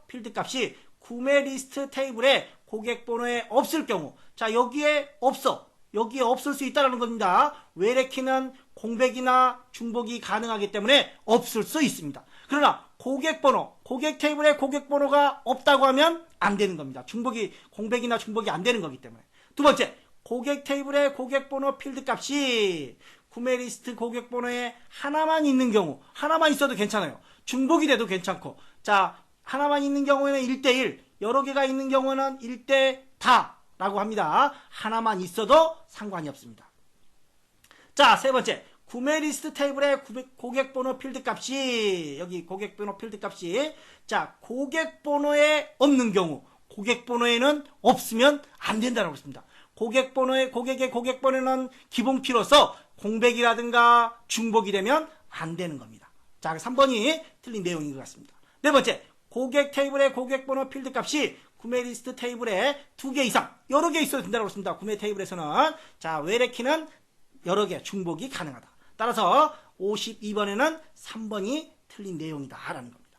필드 값이 구매 리스트 테이블에 고객번호에 없을 경우, 자, 여기에 없을 수 있다는 겁니다. 외래키는 공백이나 중복이 가능하기 때문에 없을 수 있습니다. 그러나 고객 테이블에 고객번호가 없다고 하면 안 되는 겁니다. 공백이나 중복이 안 되는 거기 때문에. 두 번째, 고객 테이블에 고객번호 필드 값이 구매 리스트 고객번호에 하나만 있는 경우, 하나만 있어도 괜찮아요. 중복이 돼도 괜찮고, 자, 하나만 있는 경우에는 1대1, 여러 개가 있는 경우는 1대 다 라고 합니다. 하나만 있어도 상관이 없습니다. 자, 세 번째, 구매 리스트 테이블에 고객번호 필드 값이, 여기 고객번호 필드 값이, 자, 고객번호에 없는 경우, 고객번호에는 없으면 안 된다고 했습니다. 고객의 고객번호는 기본키로서 공백이라든가 중복이 되면 안 되는 겁니다. 자, 3번이 틀린 내용인 것 같습니다. 네 번째, 고객 테이블의 고객번호 필드 값이 구매 리스트 테이블에 2개 이상, 여러 개 있어도 된다고 했습니다. 구매 테이블에서는. 자, 외래키는 여러 개, 중복이 가능하다. 따라서 52번에는 3번이 틀린 내용이다 라는 겁니다.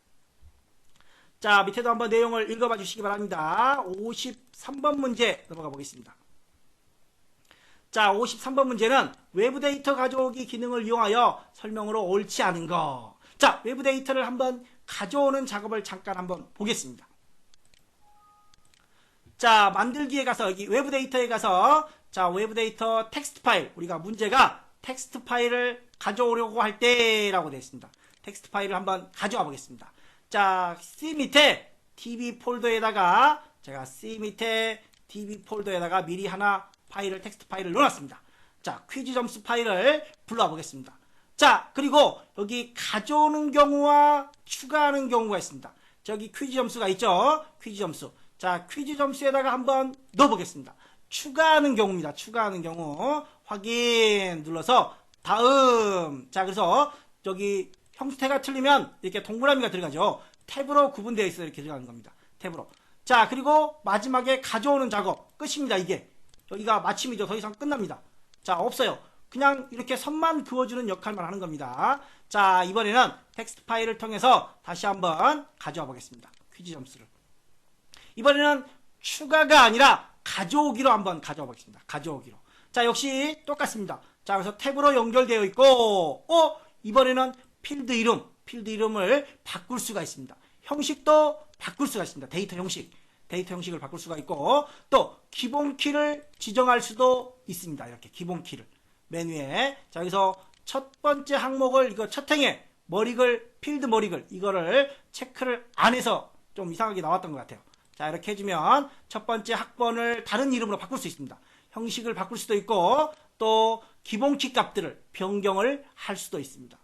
자, 밑에도 한번 내용을 읽어봐 주시기 바랍니다. 53번 문제 넘어가 보겠습니다. 자, 53번 문제는 외부 데이터 가져오기 기능을 이용하여 설명으로 옳지 않은 거. 자, 외부 데이터를 한번 가져오는 작업을 잠깐 한번 보겠습니다. 자, 만들기에 가서 여기 외부 데이터에 가서, 자, 외부 데이터 텍스트 파일, 우리가 문제가 텍스트 파일을 가져오려고 할 때라고 되어 있습니다. 텍스트 파일을 한번 가져와 보겠습니다. 자, C 밑에 DB 폴더에다가, 제가 C 밑에 DB 폴더에다가 미리 하나 텍스트 파일을 넣어놨습니다. 자, 퀴즈 점수 파일을 불러와 보겠습니다. 자, 그리고 여기 가져오는 경우와 추가하는 경우가 있습니다. 저기 퀴즈 점수가 있죠? 퀴즈 점수. 자, 퀴즈 점수에다가 한번 넣어보겠습니다. 추가하는 경우입니다. 추가하는 경우. 확인 눌러서 다음. 자, 그래서 저기 형태가 틀리면 이렇게 동그라미가 들어가죠. 탭으로 구분되어 있어 이렇게 들어가는 겁니다. 탭으로. 자, 그리고 마지막에 가져오는 작업. 끝입니다, 이게. 여기가 마침이죠. 더 이상 끝납니다. 자, 없어요. 그냥 이렇게 선만 그어주는 역할만 하는 겁니다. 자, 이번에는 텍스트 파일을 통해서 다시 한번 가져와 보겠습니다. 퀴즈 점수를. 이번에는 추가가 아니라 가져오기로 한번 가져와 보겠습니다. 가져오기로. 자, 역시 똑같습니다. 자, 그래서 탭으로 연결되어 있고, 이번에는 필드 이름을 바꿀 수가 있습니다. 형식도 바꿀 수가 있습니다. 데이터 형식을 바꿀 수가 있고, 또 기본 키를 지정할 수도 있습니다. 이렇게 기본 키를 메뉴에. 자, 여기서 첫 번째 항목을 이거 첫 행에 필드 머리글 이거를 체크를 안 해서 좀 이상하게 나왔던 것 같아요. 자, 이렇게 해주면 첫 번째 학번을 다른 이름으로 바꿀 수 있습니다. 형식을 바꿀 수도 있고, 또 기본 키 값들을 변경을 할 수도 있습니다.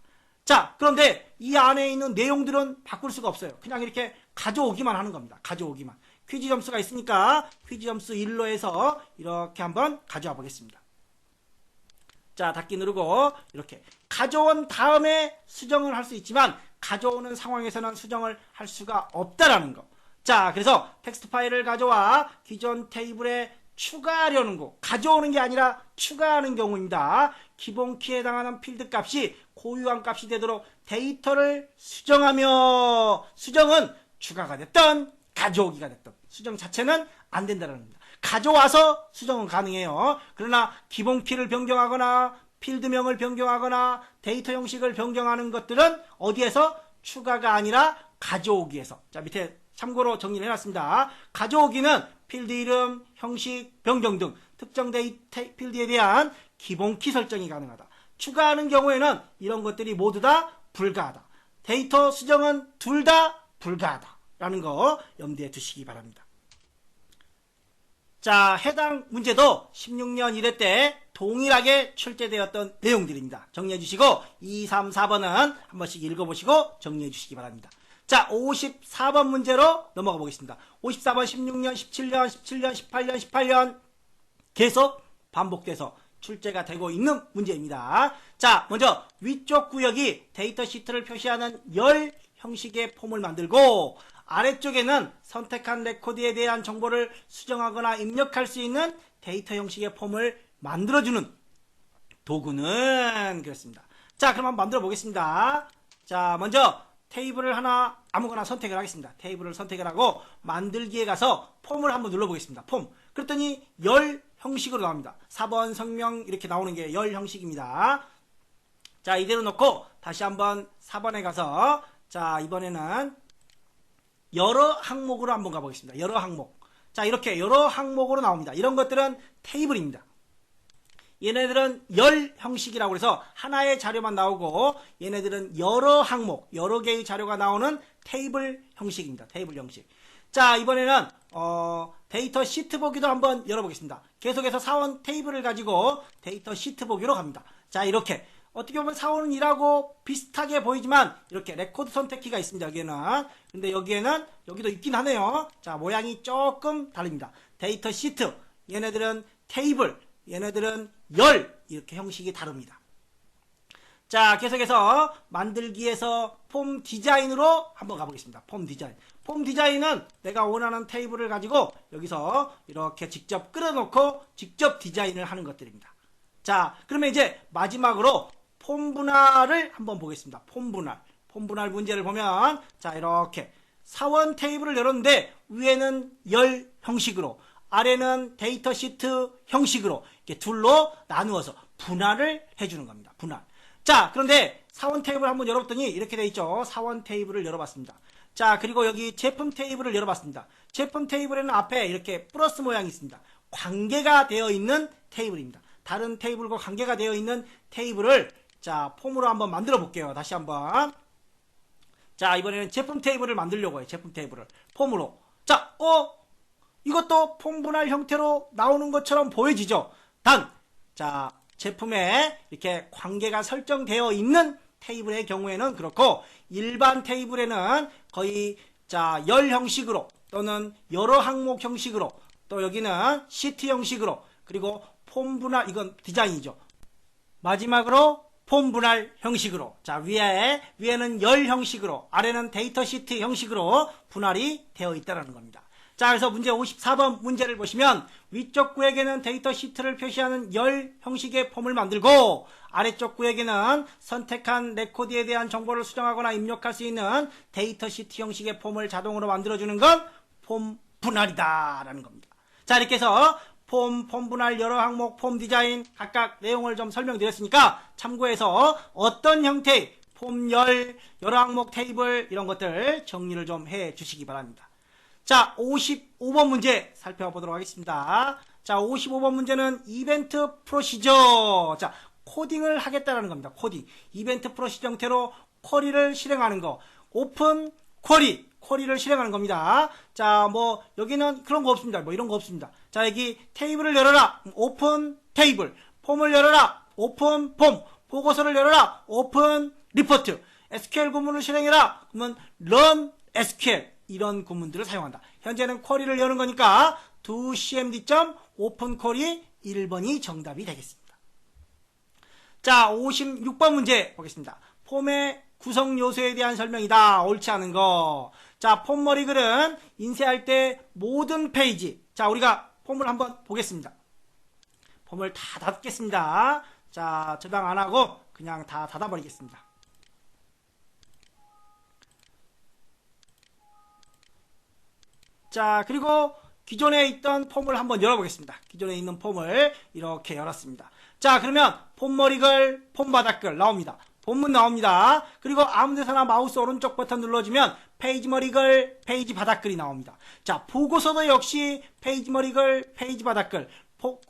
자, 그런데 이 안에 있는 내용들은 바꿀 수가 없어요. 그냥 이렇게 가져오기만 하는 겁니다. 가져오기만. 퀴즈 점수가 있으니까 퀴즈 점수 1로 해서 이렇게 한번 가져와 보겠습니다. 자, 닫기 누르고 이렇게 가져온 다음에 수정을 할 수 있지만 가져오는 상황에서는 수정을 할 수가 없다라는 거. 자, 그래서 텍스트 파일을 가져와 기존 테이블에 추가하려는 거. 가져오는 게 아니라 추가하는 경우입니다. 기본 키에 해당하는 필드 값이 고유한 값이 되도록 데이터를 수정하며, 수정은 추가가 됐던 가져오기가 됐던 수정 자체는 안 된다는 겁니다. 가져와서 수정은 가능해요. 그러나 기본 키를 변경하거나 필드명을 변경하거나 데이터 형식을 변경하는 것들은 어디에서? 추가가 아니라 가져오기에서. 자, 밑에 참고로 정리를 해놨습니다. 가져오기는 필드 이름, 형식, 변경 등 특정 필드에 대한 기본 키 설정이 가능하다. 추가하는 경우에는 이런 것들이 모두 다 불가하다. 데이터 수정은 둘 다 불가하다 라는 거 염두에 두시기 바랍니다. 자, 해당 문제도 16년 1회 때 동일하게 출제되었던 내용들입니다. 정리해 주시고 2, 3, 4번은 한 번씩 읽어보시고 정리해 주시기 바랍니다. 자, 54번 문제로 넘어가 보겠습니다. 54번 16년, 17년, 17년, 18년, 18년 계속 반복돼서 출제가 되고 있는 문제입니다. 자, 먼저 위쪽 구역이 데이터 시트를 표시하는 열 형식의 폼을 만들고 아래쪽에는 선택한 레코드에 대한 정보를 수정하거나 입력할 수 있는 데이터 형식의 폼을 만들어주는 도구는 그렇습니다. 자, 그럼 한번 만들어 보겠습니다. 자, 먼저 테이블을 하나 아무거나 선택을 하겠습니다. 테이블을 선택을 하고 만들기에 가서 폼을 한번 눌러보겠습니다. 폼. 그랬더니 열 형식으로 나옵니다. 4번 성명 이렇게 나오는 게 열 형식입니다. 자, 이대로 놓고 다시 한번 4번에 가서 자, 이번에는 여러 항목으로 한번 가보겠습니다. 여러 항목. 자, 이렇게 여러 항목으로 나옵니다. 이런 것들은 테이블입니다. 얘네들은 열 형식이라고 해서 하나의 자료만 나오고 얘네들은 여러 항목, 여러 개의 자료가 나오는 테이블 형식입니다. 테이블 형식. 자, 이번에는 데이터 시트 보기도 한번 열어보겠습니다. 계속해서 사원 테이블을 가지고 데이터 시트 보기로 갑니다. 자, 이렇게 어떻게 보면 사원은 일하고 비슷하게 보이지만 이렇게 레코드 선택키가 있습니다. 여기에는. 근데 여기에는 여기도 있긴 하네요. 자, 모양이 조금 다릅니다. 데이터 시트, 얘네들은 테이블, 얘네들은 열, 이렇게 형식이 다릅니다. 자, 계속해서 만들기에서 폼 디자인으로 한번 가보겠습니다. 폼 디자인. 폼 디자인은 내가 원하는 테이블을 가지고 여기서 이렇게 직접 끌어놓고 직접 디자인을 하는 것들입니다. 자, 그러면 이제 마지막으로 폼 분할을 한번 보겠습니다. 폼 분할. 폼 분할 문제를 보면 자, 이렇게 사원 테이블을 열었는데 위에는 열 형식으로 아래는 데이터 시트 형식으로 이렇게 둘로 나누어서 분할을 해주는 겁니다. 분할. 자, 그런데 사원 테이블 한번 열어봤더니 이렇게 돼 있죠. 사원 테이블을 열어봤습니다. 자, 그리고 여기 제품 테이블을 열어봤습니다. 제품 테이블에는 앞에 이렇게 플러스 모양이 있습니다. 관계가 되어 있는 테이블입니다. 다른 테이블과 관계가 되어 있는 테이블을 자, 폼으로 한번 만들어 볼게요. 다시 한번. 자, 이번에는 제품 테이블을 만들려고 해요. 제품 테이블을 폼으로. 자, 이것도 폼 분할 형태로 나오는 것처럼 보여지죠. 자, 제품에 이렇게 관계가 설정되어 있는 테이블의 경우에는 그렇고 일반 테이블에는 거의 자, 열 형식으로 또는 여러 항목 형식으로 또 여기는 시트 형식으로 그리고 폼 분할 이건 디자인이죠. 마지막으로 폼 분할 형식으로 자, 위에는 열 형식으로 아래는 데이터 시트 형식으로 분할이 되어 있다는 겁니다. 자, 그래서 문제 54번 문제를 보시면 위쪽 구역에는 데이터 시트를 표시하는 열 형식의 폼을 만들고 아래쪽 구역에는 선택한 레코드에 대한 정보를 수정하거나 입력할 수 있는 데이터 시트 형식의 폼을 자동으로 만들어주는 건 폼 분할이다라는 겁니다. 자, 이렇게 해서 폼 분할, 여러 항목, 폼 디자인 각각 내용을 좀 설명드렸으니까 참고해서 어떤 형태의 폼열, 여러 항목 테이블 이런 것들 정리를 좀 해 주시기 바랍니다. 자, 55번 문제 살펴보도록 하겠습니다. 자, 55번 문제는 이벤트 프로시저. 자, 코딩을 하겠다라는 겁니다. 코딩. 이벤트 프로시저 형태로 쿼리를 실행하는 거. 오픈 쿼리를 실행하는 겁니다. 자, 뭐 여기는 그런 거 없습니다. 뭐 이런 거 없습니다. 자, 여기 테이블을 열어라. 오픈 테이블. 폼을 열어라. 오픈 폼. 보고서를 열어라. 오픈 리포트. SQL 구문을 실행해라. 그러면 run SQL. 이런 구문들을 사용한다. 현재는 쿼리를 여는 거니까 do cmd 오픈 쿼리 1번이 정답이 되겠습니다. 자, 56번 문제 보겠습니다. 폼의 구성 요소에 대한 설명이다. 옳지 않은 거. 자, 폼 머리글은 인쇄할 때 모든 페이지. 자, 우리가 폼을 한번 보겠습니다. 폼을 다 닫겠습니다. 자, 저장 안 하고 그냥 다 닫아버리겠습니다. 자, 그리고 기존에 있던 폼을 한번 열어보겠습니다. 기존에 있는 폼을 이렇게 열었습니다. 자, 그러면 폼 머리글, 폼 바닥글 나옵니다. 본문 나옵니다. 그리고 아무 데서나 마우스 오른쪽 버튼 눌러주면 페이지 머리글, 페이지 바닥글이 나옵니다. 자, 보고서도 역시 페이지 머리글, 페이지 바닥글.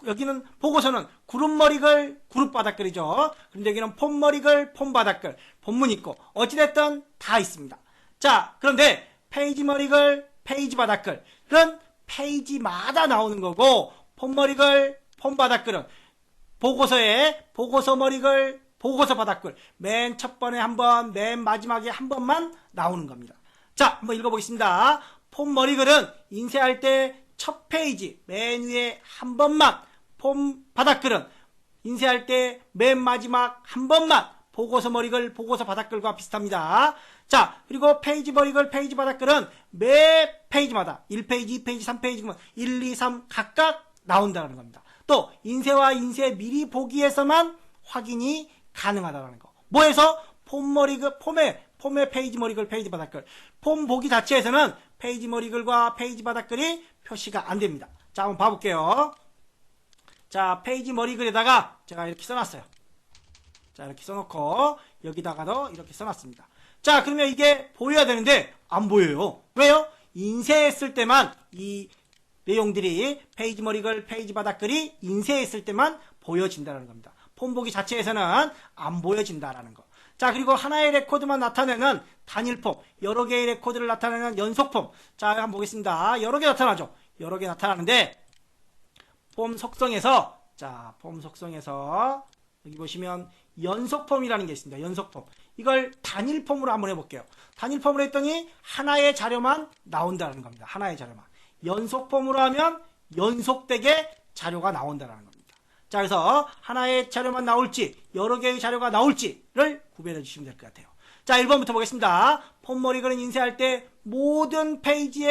여기는 보고서는 그룹 머리글, 그룹 바닥글이죠. 그런데 여기는 폼 머리글, 폼 바닥글. 본문 있고 어찌됐든 다 있습니다. 자, 그런데 페이지 머리글, 페이지 바닥글. 그런 페이지마다 나오는 거고 폼 머리글, 폼 바닥글은 보고서에 보고서 머리글, 보고서 바닥글 맨 첫 번에 한 번, 맨 마지막에 한 번만 나오는 겁니다. 자, 한번 읽어보겠습니다. 폼 머리글은 인쇄할 때 첫 페이지 맨 위에 한 번만, 폼 바닥글은 인쇄할 때 맨 마지막 한 번만 보고서 머리글, 보고서 바닥글과 비슷합니다. 자, 그리고 페이지 머리글, 페이지 바닥글은 매 페이지마다 1페이지, 2페이지, 3페이지, 1, 2, 3 각각 나온다는 겁니다. 또 인쇄와 인쇄 미리 보기에서만 확인이 가능하다는 거. 뭐해서? 폼 머리글, 폼의 페이지 머리글, 페이지 바닥글. 폼 보기 자체에서는 페이지 머리글과 페이지 바닥글이 표시가 안 됩니다. 자, 한번 봐볼게요. 자, 페이지 머리글에다가 제가 이렇게 써놨어요. 자, 이렇게 써놓고 여기다가도 이렇게 써놨습니다. 자, 그러면 이게 보여야 되는데 안 보여요. 왜요? 인쇄했을 때만 이 내용들이 페이지 머리글, 페이지 바닥글이 인쇄했을 때만 보여진다는 겁니다. 폼 보기 자체에서는 안 보여진다라는 거. 자, 그리고 하나의 레코드만 나타내는 단일 폼, 여러 개의 레코드를 나타내는 연속 폼. 자, 한번 보겠습니다. 여러 개 나타나죠. 여러 개 나타나는데 폼 속성에서, 자, 폼 속성에서 여기 보시면 연속 폼이라는 게 있습니다. 연속 폼. 이걸 단일 폼으로 한번 해볼게요. 단일 폼으로 했더니 하나의 자료만 나온다는 겁니다. 하나의 자료만. 연속 폼으로 하면 연속되게 자료가 나온다는 겁니다. 자, 그래서 하나의 자료만 나올지 여러 개의 자료가 나올지를 구별해 주시면 될 것 같아요. 자, 1번부터 보겠습니다. 폼 머리글은 인쇄할 때 모든 페이지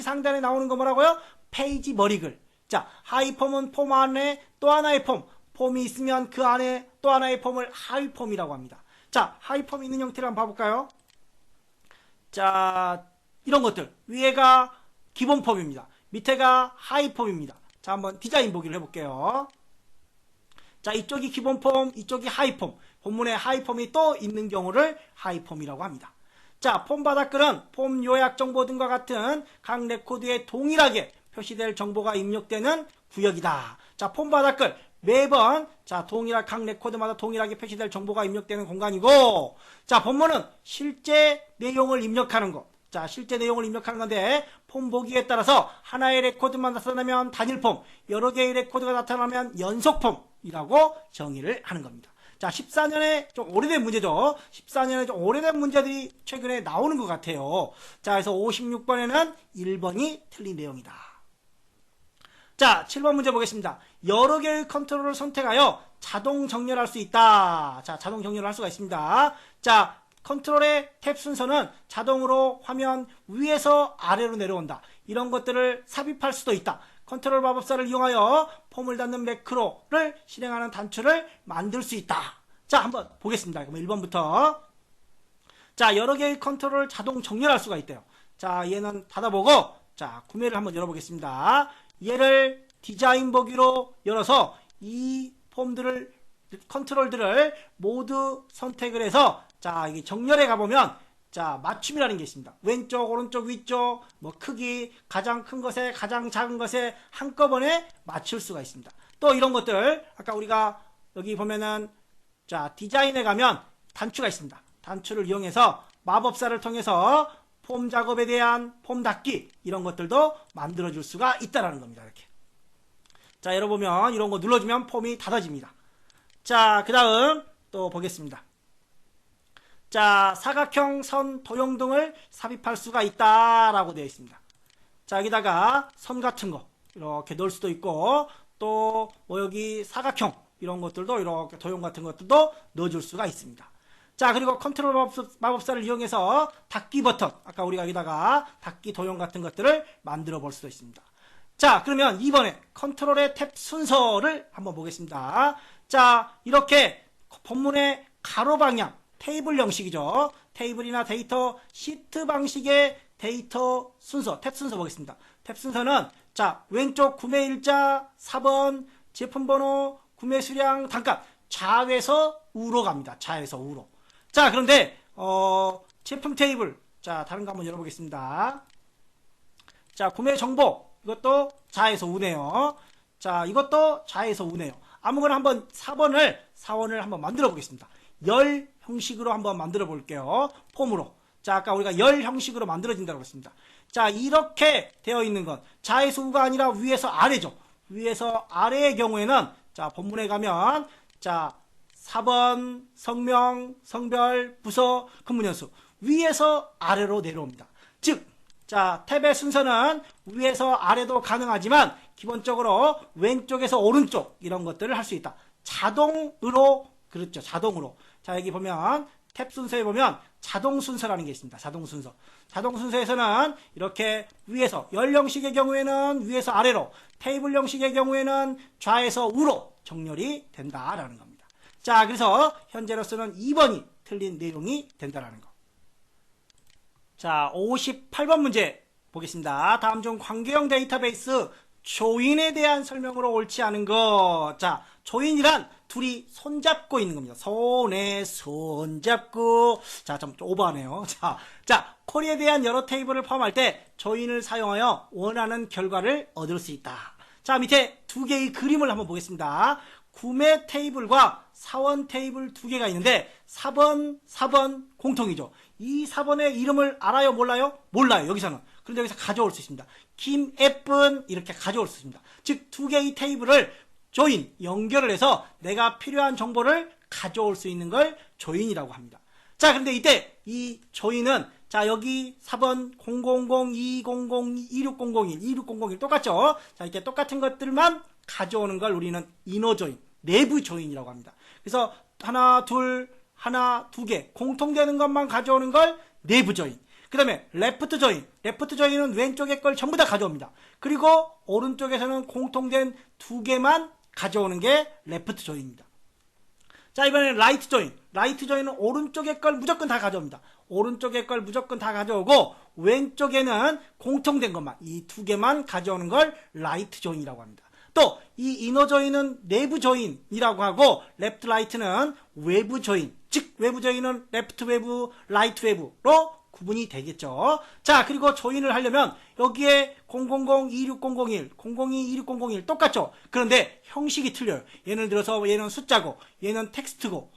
상단에 나오는 거 뭐라고요? 페이지 머리글. 자, 하이폼은 폼 안에 또 하나의 폼이 있으면 그 안에 또 하나의 폼을 하이폼이라고 합니다. 자, 하이폼이 있는 형태를 한번 봐볼까요? 자, 이런 것들. 위에가 기본 폼입니다. 밑에가 하이폼입니다. 자, 한번 디자인 보기를 해볼게요. 자, 이쪽이 기본 폼, 이쪽이 하이폼. 본문에 하이폼이 또 있는 경우를 하이폼이라고 합니다. 자, 폼 바닥글은 폼 요약 정보 등과 같은 각 레코드에 동일하게 표시될 정보가 입력되는 구역이다. 자, 폼 바닥글 매번 각 레코드마다 동일하게 표시될 정보가 입력되는 공간이고, 자, 본문은 실제 내용을 입력하는 것. 자, 실제 내용을 입력하는 건데 폼 보기에 따라서 하나의 레코드만 나타나면 단일 폼, 여러 개의 레코드가 나타나면 연속 폼이라고 정의를 하는 겁니다. 자, 14년에 좀 오래된 문제죠. 14년에 좀 오래된 문제들이 최근에 나오는 것 같아요. 자, 그래서 56번에는 1번이 틀린 내용이다. 자, 7번 문제 보겠습니다. 여러 개의 컨트롤을 선택하여 자동 정렬할 수 있다. 자, 자동 정렬을 할 수가 있습니다. 자, 컨트롤의 탭 순서는 자동으로 화면 위에서 아래로 내려온다. 이런 것들을 삽입할 수도 있다. 컨트롤 마법사를 이용하여 폼을 닫는 매크로를 실행하는 단추를 만들 수 있다. 자, 한번 보겠습니다. 그럼 1번부터. 자, 여러 개의 컨트롤을 자동 정렬할 수가 있대요. 자, 얘는 닫아보고, 자, 구매를 한번 열어보겠습니다. 얘를 디자인 보기로 열어서 이 폼들을, 컨트롤들을 모두 선택을 해서, 자, 이게 정렬해 가보면, 자, 맞춤이라는 게 있습니다. 왼쪽, 오른쪽, 위쪽, 뭐 크기, 가장 큰 것에, 가장 작은 것에 한꺼번에 맞출 수가 있습니다. 또 이런 것들, 아까 우리가 여기 보면은, 자, 디자인에 가면 단추가 있습니다. 단추를 이용해서 마법사를 통해서 폼 작업에 대한 폼 닫기, 이런 것들도 만들어줄 수가 있다라는 겁니다. 이렇게. 자, 열어보면 이런 거 눌러주면 폼이 닫아집니다. 자, 그 다음 또 보겠습니다. 자, 사각형 선 도형 등을 삽입할 수가 있다라고 되어 있습니다. 자, 여기다가 선 같은 거 이렇게 넣을 수도 있고, 또 뭐 여기 사각형 이런 것들도 이렇게 도형 같은 것들도 넣어줄 수가 있습니다. 자, 그리고 컨트롤 마법사를 이용해서 닫기 버튼, 아까 우리가 여기다가 닫기 도형 같은 것들을 만들어 볼 수도 있습니다. 자, 그러면 이번에 컨트롤의 탭 순서를 한번 보겠습니다. 자, 이렇게 본문의 가로 방향, 테이블 형식이죠. 테이블이나 데이터 시트 방식의 데이터 순서, 탭 순서 보겠습니다. 탭 순서는, 자, 왼쪽 구매일자, 4번, 제품번호, 구매 수량, 단가, 좌에서 우로 갑니다. 좌에서 우로. 자, 그런데 제품 테이블, 자, 다른 거 한번 열어보겠습니다. 자, 구매 정보, 이것도 좌에서 우네요. 자, 이것도 좌에서 우네요. 아무거나 한번 4원을 한번 만들어 보겠습니다. 열 형식으로 한번 만들어 볼게요. 폼으로. 자, 아까 우리가 열 형식으로 만들어진다고 했습니다. 자, 이렇게 되어 있는 건 좌에서 우가 아니라 위에서 아래죠. 위에서 아래의 경우에는, 자, 본문에 가면, 자, 4번, 성명, 성별, 부서, 근무연수. 위에서 아래로 내려옵니다. 즉, 자, 탭의 순서는 위에서 아래도 가능하지만, 기본적으로 왼쪽에서 오른쪽, 이런 것들을 할 수 있다. 자동으로, 그렇죠. 자동으로. 자, 여기 보면, 탭 순서에 보면, 자동 순서라는 게 있습니다. 자동 순서. 자동 순서에서는 이렇게 위에서, 열 형식의 경우에는 위에서 아래로, 테이블 형식의 경우에는 좌에서 우로 정렬이 된다라는 겁니다. 자, 그래서 현재로서는 2번이 틀린 내용이 된다라는 거. 자, 58번 문제 보겠습니다. 다음 중 관계형 데이터베이스 조인에 대한 설명으로 옳지 않은 것. 자, 조인이란 둘이 손잡고 있는 겁니다. 손에 손잡고. 자, 좀 오버하네요. 자, 쿼리에 대한 여러 테이블을 포함할 때 조인을 사용하여 원하는 결과를 얻을 수 있다. 자, 밑에 두 개의 그림을 한번 보겠습니다. 구매 테이블과 사원 테이블 두 개가 있는데 4번 공통이죠. 이 4번의 이름을 알아요? 몰라요? 몰라요. 여기서는. 그런데 여기서 가져올 수 있습니다. 김예쁜 이렇게 가져올 수 있습니다. 즉 두 개의 테이블을 조인, 연결을 해서 내가 필요한 정보를 가져올 수 있는 걸 조인이라고 합니다. 자, 그런데 이때 이 조인은, 자, 여기 4번 000, 200, 26001, 2601 똑같죠? 자, 이렇게 똑같은 것들만 가져오는 걸 우리는 이너 조인, 내부 조인이라고 합니다. 그래서 하나, 두 개 공통되는 것만 가져오는 걸 내부 조인. 그 다음에 레프트 조인. 레프트 조인은 왼쪽의 걸 전부 다 가져옵니다. 그리고 오른쪽에서는 공통된 두 개만 가져오는 게 레프트 조인입니다. 자, 이번에는 라이트 조인. 라이트 조인은 오른쪽의 걸 무조건 다 가져옵니다. 오른쪽의 걸 무조건 다 가져오고 왼쪽에는 공통된 것만, 이 두 개만 가져오는 걸 라이트 조인이라고 합니다. 또 이 이너 조인은 내부 조인이라고 하고 레프트 라이트는 외부 조인, 즉 외부 조인은 레프트 외부, 라이트 외부로 구분이 되겠죠. 자, 그리고 조인을 하려면 여기에 000, 26001, 002, 2601 똑같죠. 그런데 형식이 틀려요. 예를 들어서 얘는 숫자고 얘는 텍스트고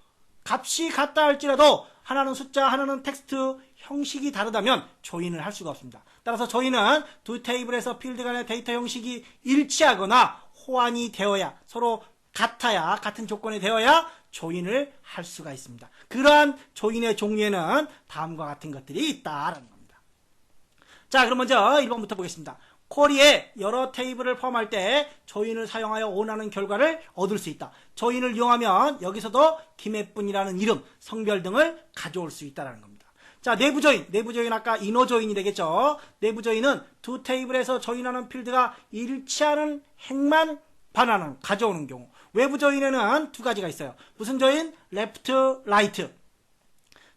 값이 같다 할지라도 하나는 숫자, 하나는 텍스트, 형식이 다르다면 조인을 할 수가 없습니다. 따라서 조인은 두 테이블에서 필드 간의 데이터 형식이 일치하거나 호환이 되어야, 서로 같아야, 같은 조건이 되어야 조인을 할 수가 있습니다. 그러한 조인의 종류에는 다음과 같은 것들이 있다라는 겁니다. 자, 그럼 먼저 1번부터 보겠습니다. 쿼리에 여러 테이블을 포함할 때 조인을 사용하여 원하는 결과를 얻을 수 있다. 조인을 이용하면 여기서도 김혜뿐이라는 이름, 성별 등을 가져올 수 있다는 겁니다. 자, 내부 조인. 내부 조인 아까 이너 조인이 되겠죠. 내부 조인은 두 테이블에서 조인하는 필드가 일치하는 행만 반환을 가져오는 경우. 외부 조인에는 두 가지가 있어요. 무슨 조인? 레프트, 라이트.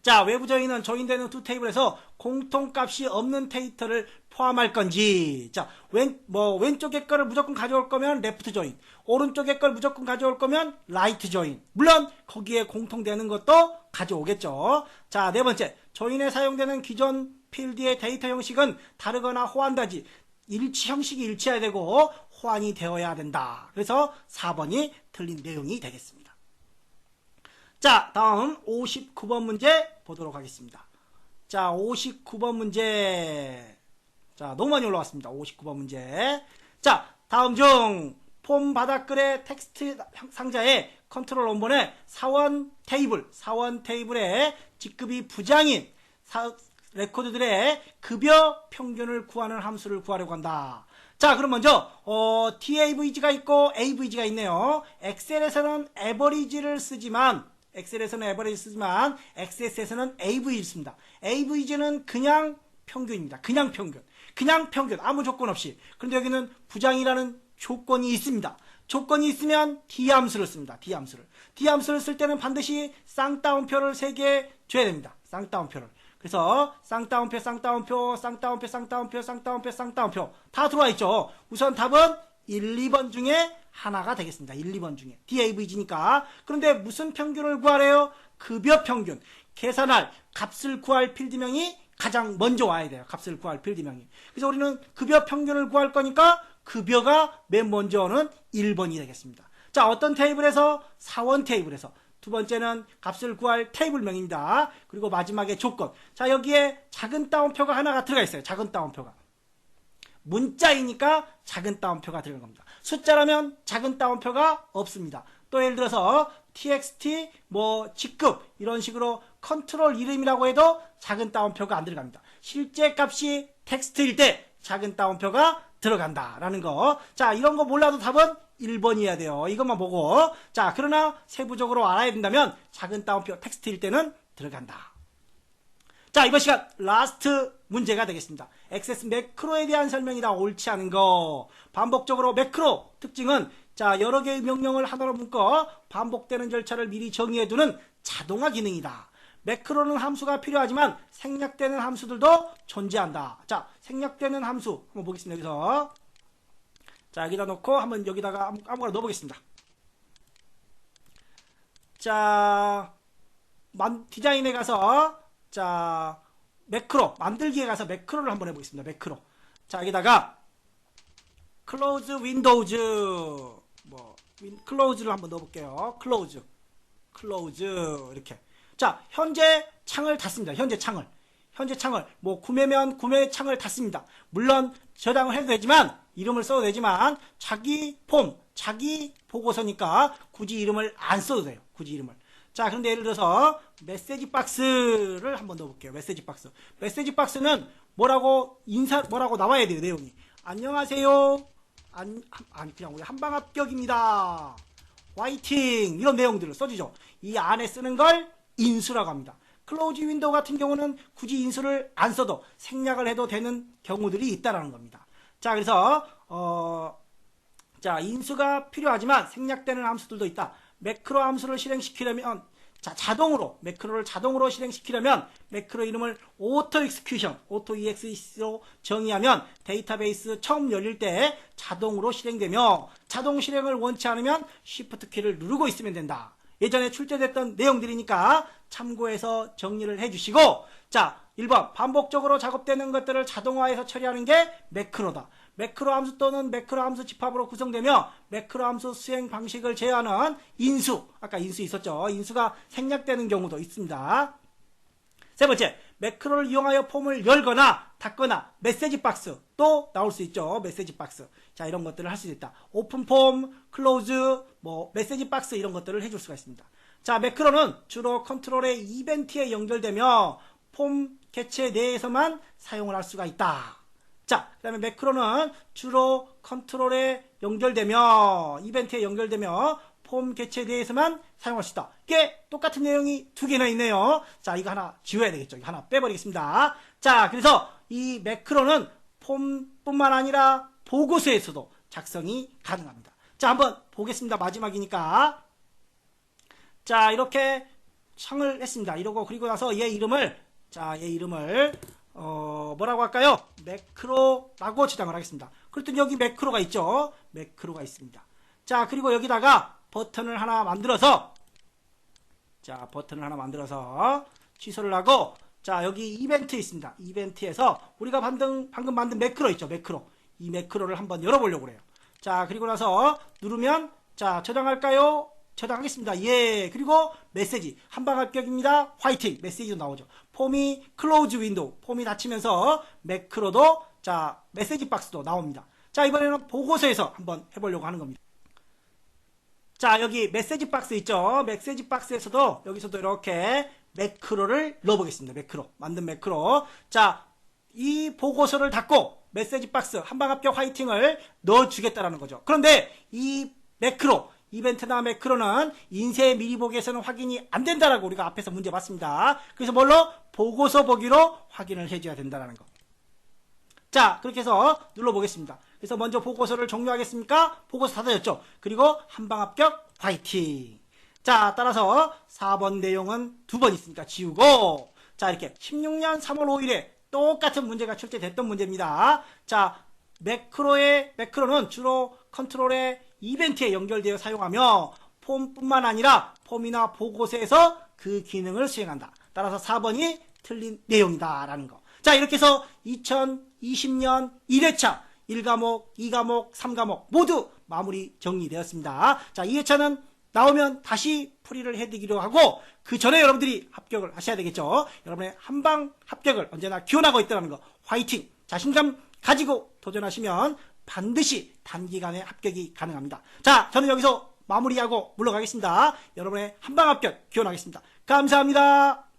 자, 외부 조인은 조인되는 두 테이블에서 공통값이 없는 데이터를 포함할 건지, 자, 왼쪽의 거를 무조건 가져올 거면 레프트 조인, 오른쪽의 걸 무조건 가져올 거면 라이트 조인. 물론 거기에 공통되는 것도 가져오겠죠. 자, 네 번째, 조인에 사용되는 기존 필드의 데이터 형식은 다르거나 호환되지, 형식이 일치해야 되고 호환이 되어야 된다. 그래서 4번이 틀린 내용이 되겠습니다. 자, 다음 59번 문제 보도록 하겠습니다. 자, 59번 문제. 자, 너무 많이 올라왔습니다. 59번 문제. 자, 다음 중 폼 바닥글의 텍스트 상자에 컨트롤 원본의 사원 테이블에 직급이 부장인 레코드들의 급여 평균을 구하는 함수를 구하려고 한다. 자, 그럼 먼저 TAVG가 있고 AVG가 있네요. 엑셀에서는 에버리지를 쓰지만 XSS에서는 AVG를 씁니다. AVG는 그냥 평균입니다. 그냥 평균 아무 조건 없이. 그런데 여기는 부장이라는 조건이 있습니다. 조건이 있으면 D함수를 씁니다. D함수를 쓸 때는 반드시 쌍따옴표를 3개 줘야 됩니다. 쌍따옴표를. 그래서 쌍따옴표 다 들어와 있죠. 우선 답은 1, 2번 중에 하나가 되겠습니다. 1, 2번 중에. DAVG니까. 그런데 무슨 평균을 구하래요? 급여 평균. 계산할 값을 구할 필드명이 가장 먼저 와야 돼요. 값을 구할 필드명이. 그래서 우리는 급여 평균을 구할 거니까 급여가 맨 먼저는 1번이 되겠습니다. 자, 어떤 테이블에서? 사원 테이블에서. 두 번째는 값을 구할 테이블명입니다. 그리고 마지막에 조건. 자, 여기에 작은 따옴표가 하나가 들어가 있어요. 작은 따옴표가. 문자이니까 작은 따옴표가 들어간 겁니다. 숫자라면 작은 따옴표가 없습니다. 또 예를 들어서 txt, 직급 이런 식으로 컨트롤 이름이라고 해도 작은 따옴표가 안 들어갑니다. 실제 값이 텍스트일 때 작은 따옴표가 들어간다라는 거. 자, 이런 거 몰라도 답은 1번이어야 돼요. 이것만 보고. 자, 그러나 세부적으로 알아야 된다면 작은 따옴표 텍스트일 때는 들어간다. 자, 이번 시간 라스트 문제가 되겠습니다. XS 매크로에 대한 설명이다. 옳지 않은 거. 반복적으로 매크로 특징은 자, 여러 개의 명령을 하나로 묶어 반복되는 절차를 미리 정의해두는 자동화 기능이다. 매크로는 함수가 필요하지만 생략되는 함수들도 존재한다. 자, 생략되는 함수 한번 보겠습니다. 여기서 자, 여기다 놓고 한번 여기다가 아무거나 넣어보겠습니다. 자, 디자인에 가서 자, 매크로 만들기에 가서 매크로를 한번 해보겠습니다. 매크로. 자, 여기다가 close windows close를 한번 넣어볼게요. close 이렇게. 자, 현재 창을 닫습니다. 현재 창을 구매면 구매 창을 닫습니다. 물론 저장을 해도 되지만 이름을 써도 되지만 자기 보고서니까 굳이 이름을 안 써도 돼요. 자, 그런데 예를 들어서 메시지 박스를 한번 넣어볼게요. 메시지 박스는 뭐라고 나와야 돼요. 내용이 안녕하세요. 그냥 우리 한방 합격입니다. 화이팅 이런 내용들을 써주죠. 이 안에 쓰는 걸 인수라고 합니다. 클로즈 윈도우 같은 경우는 굳이 인수를 안 써도 생략을 해도 되는 경우들이 있다라는 겁니다. 자, 그래서 자, 인수가 필요하지만 생략되는 함수들도 있다. 매크로 함수를 실행시키려면 매크로를 자동으로 실행시키려면 매크로 이름을 EXE로 정의하면 데이터베이스 처음 열릴 때 자동으로 실행되며 자동 실행을 원치 않으면 Shift 키를 누르고 있으면 된다. 예전에 출제됐던 내용들이니까 참고해서 정리를 해주시고, 자, 1번 반복적으로 작업되는 것들을 자동화해서 처리하는 게 매크로다. 매크로 함수 또는 매크로 함수 집합으로 구성되며 매크로 함수 수행 방식을 제어하는 인수, 아까 인수 있었죠. 인수가 생략되는 경우도 있습니다. 세 번째, 매크로를 이용하여 폼을 열거나 닫거나 메시지 박스 또 나올 수 있죠. 메시지 박스. 자, 이런 것들을 할 수 있다. 오픈 폼, 클로즈, 메시지 박스 이런 것들을 해줄 수가 있습니다. 자, 매크로는 주로 컨트롤의 이벤트에 연결되며 폼 개체 내에서만 사용을 할 수가 있다. 자, 그 다음에 매크로는 주로 컨트롤에 연결되며 이벤트에 연결되며 폼 개체 내에서만 사용할 수 있다. 이게 똑같은 내용이 두 개나 있네요. 자, 이거 하나 지워야 되겠죠. 이거 하나 빼버리겠습니다. 자, 그래서 이 매크로는 폼뿐만 아니라 보고서에서도 작성이 가능합니다. 자, 한번 보겠습니다. 마지막이니까. 자, 이렇게 창을 했습니다. 이러고 그리고 나서 얘 이름을 뭐라고 할까요? 매크로라고 저장을 하겠습니다. 그랬더니 여기 매크로가 있죠. 매크로가 있습니다. 자, 그리고 여기다가 버튼을 하나 만들어서 취소를 하고, 자, 여기 이벤트 있습니다. 이벤트에서 우리가 방금 만든 매크로 있죠. 매크로. 이 매크로를 한번 열어보려고 그래요. 자, 그리고 나서 누르면, 자, 저장할까요? 저장하겠습니다. 예. 그리고 메시지. 한방 합격입니다. 화이팅. 메시지도 나오죠. 폼이 클로즈 윈도우. 폼이 닫히면서 매크로도, 자, 메시지 박스도 나옵니다. 자, 이번에는 보고서에서 한번 해보려고 하는 겁니다. 자, 여기 메시지 박스 있죠. 메시지 박스에서도 여기서도 이렇게 매크로를 넣어보겠습니다. 매크로. 만든 매크로. 자, 이 보고서를 닫고 메시지 박스 한방 합격 화이팅을 넣어주겠다라는 거죠. 그런데 이 매크로, 이벤트나 매크로는 인쇄 미리 보기에서는 확인이 안 된다라고 우리가 앞에서 문제 봤습니다. 그래서 뭘로? 보고서 보기로 확인을 해줘야 된다라는 거. 자, 그렇게 해서 눌러보겠습니다. 그래서 먼저 보고서를 종료하겠습니까? 보고서 닫아졌죠. 그리고 한방 합격 화이팅. 자, 따라서 4번 내용은 2번 있으니까 지우고, 자, 이렇게 16년 3월 5일에 똑같은 문제가 출제됐던 문제입니다. 자, 매크로는 주로 컨트롤의 이벤트에 연결되어 사용하며 폼뿐만 아니라 폼이나 보고서에서 그 기능을 수행한다. 따라서 4번이 틀린 내용이다 라는 거. 자, 이렇게 해서 2020년 1회차 1과목, 2과목, 3과목 모두 마무리 정리되었습니다. 자, 2회차는 나오면 다시 풀이를 해드리기로 하고, 그 전에 여러분들이 합격을 하셔야 되겠죠. 여러분의 한방 합격을 언제나 기원하고 있다는 거. 화이팅! 자신감 가지고 도전하시면 반드시 단기간에 합격이 가능합니다. 자, 저는 여기서 마무리하고 물러가겠습니다. 여러분의 한방 합격 기원하겠습니다. 감사합니다.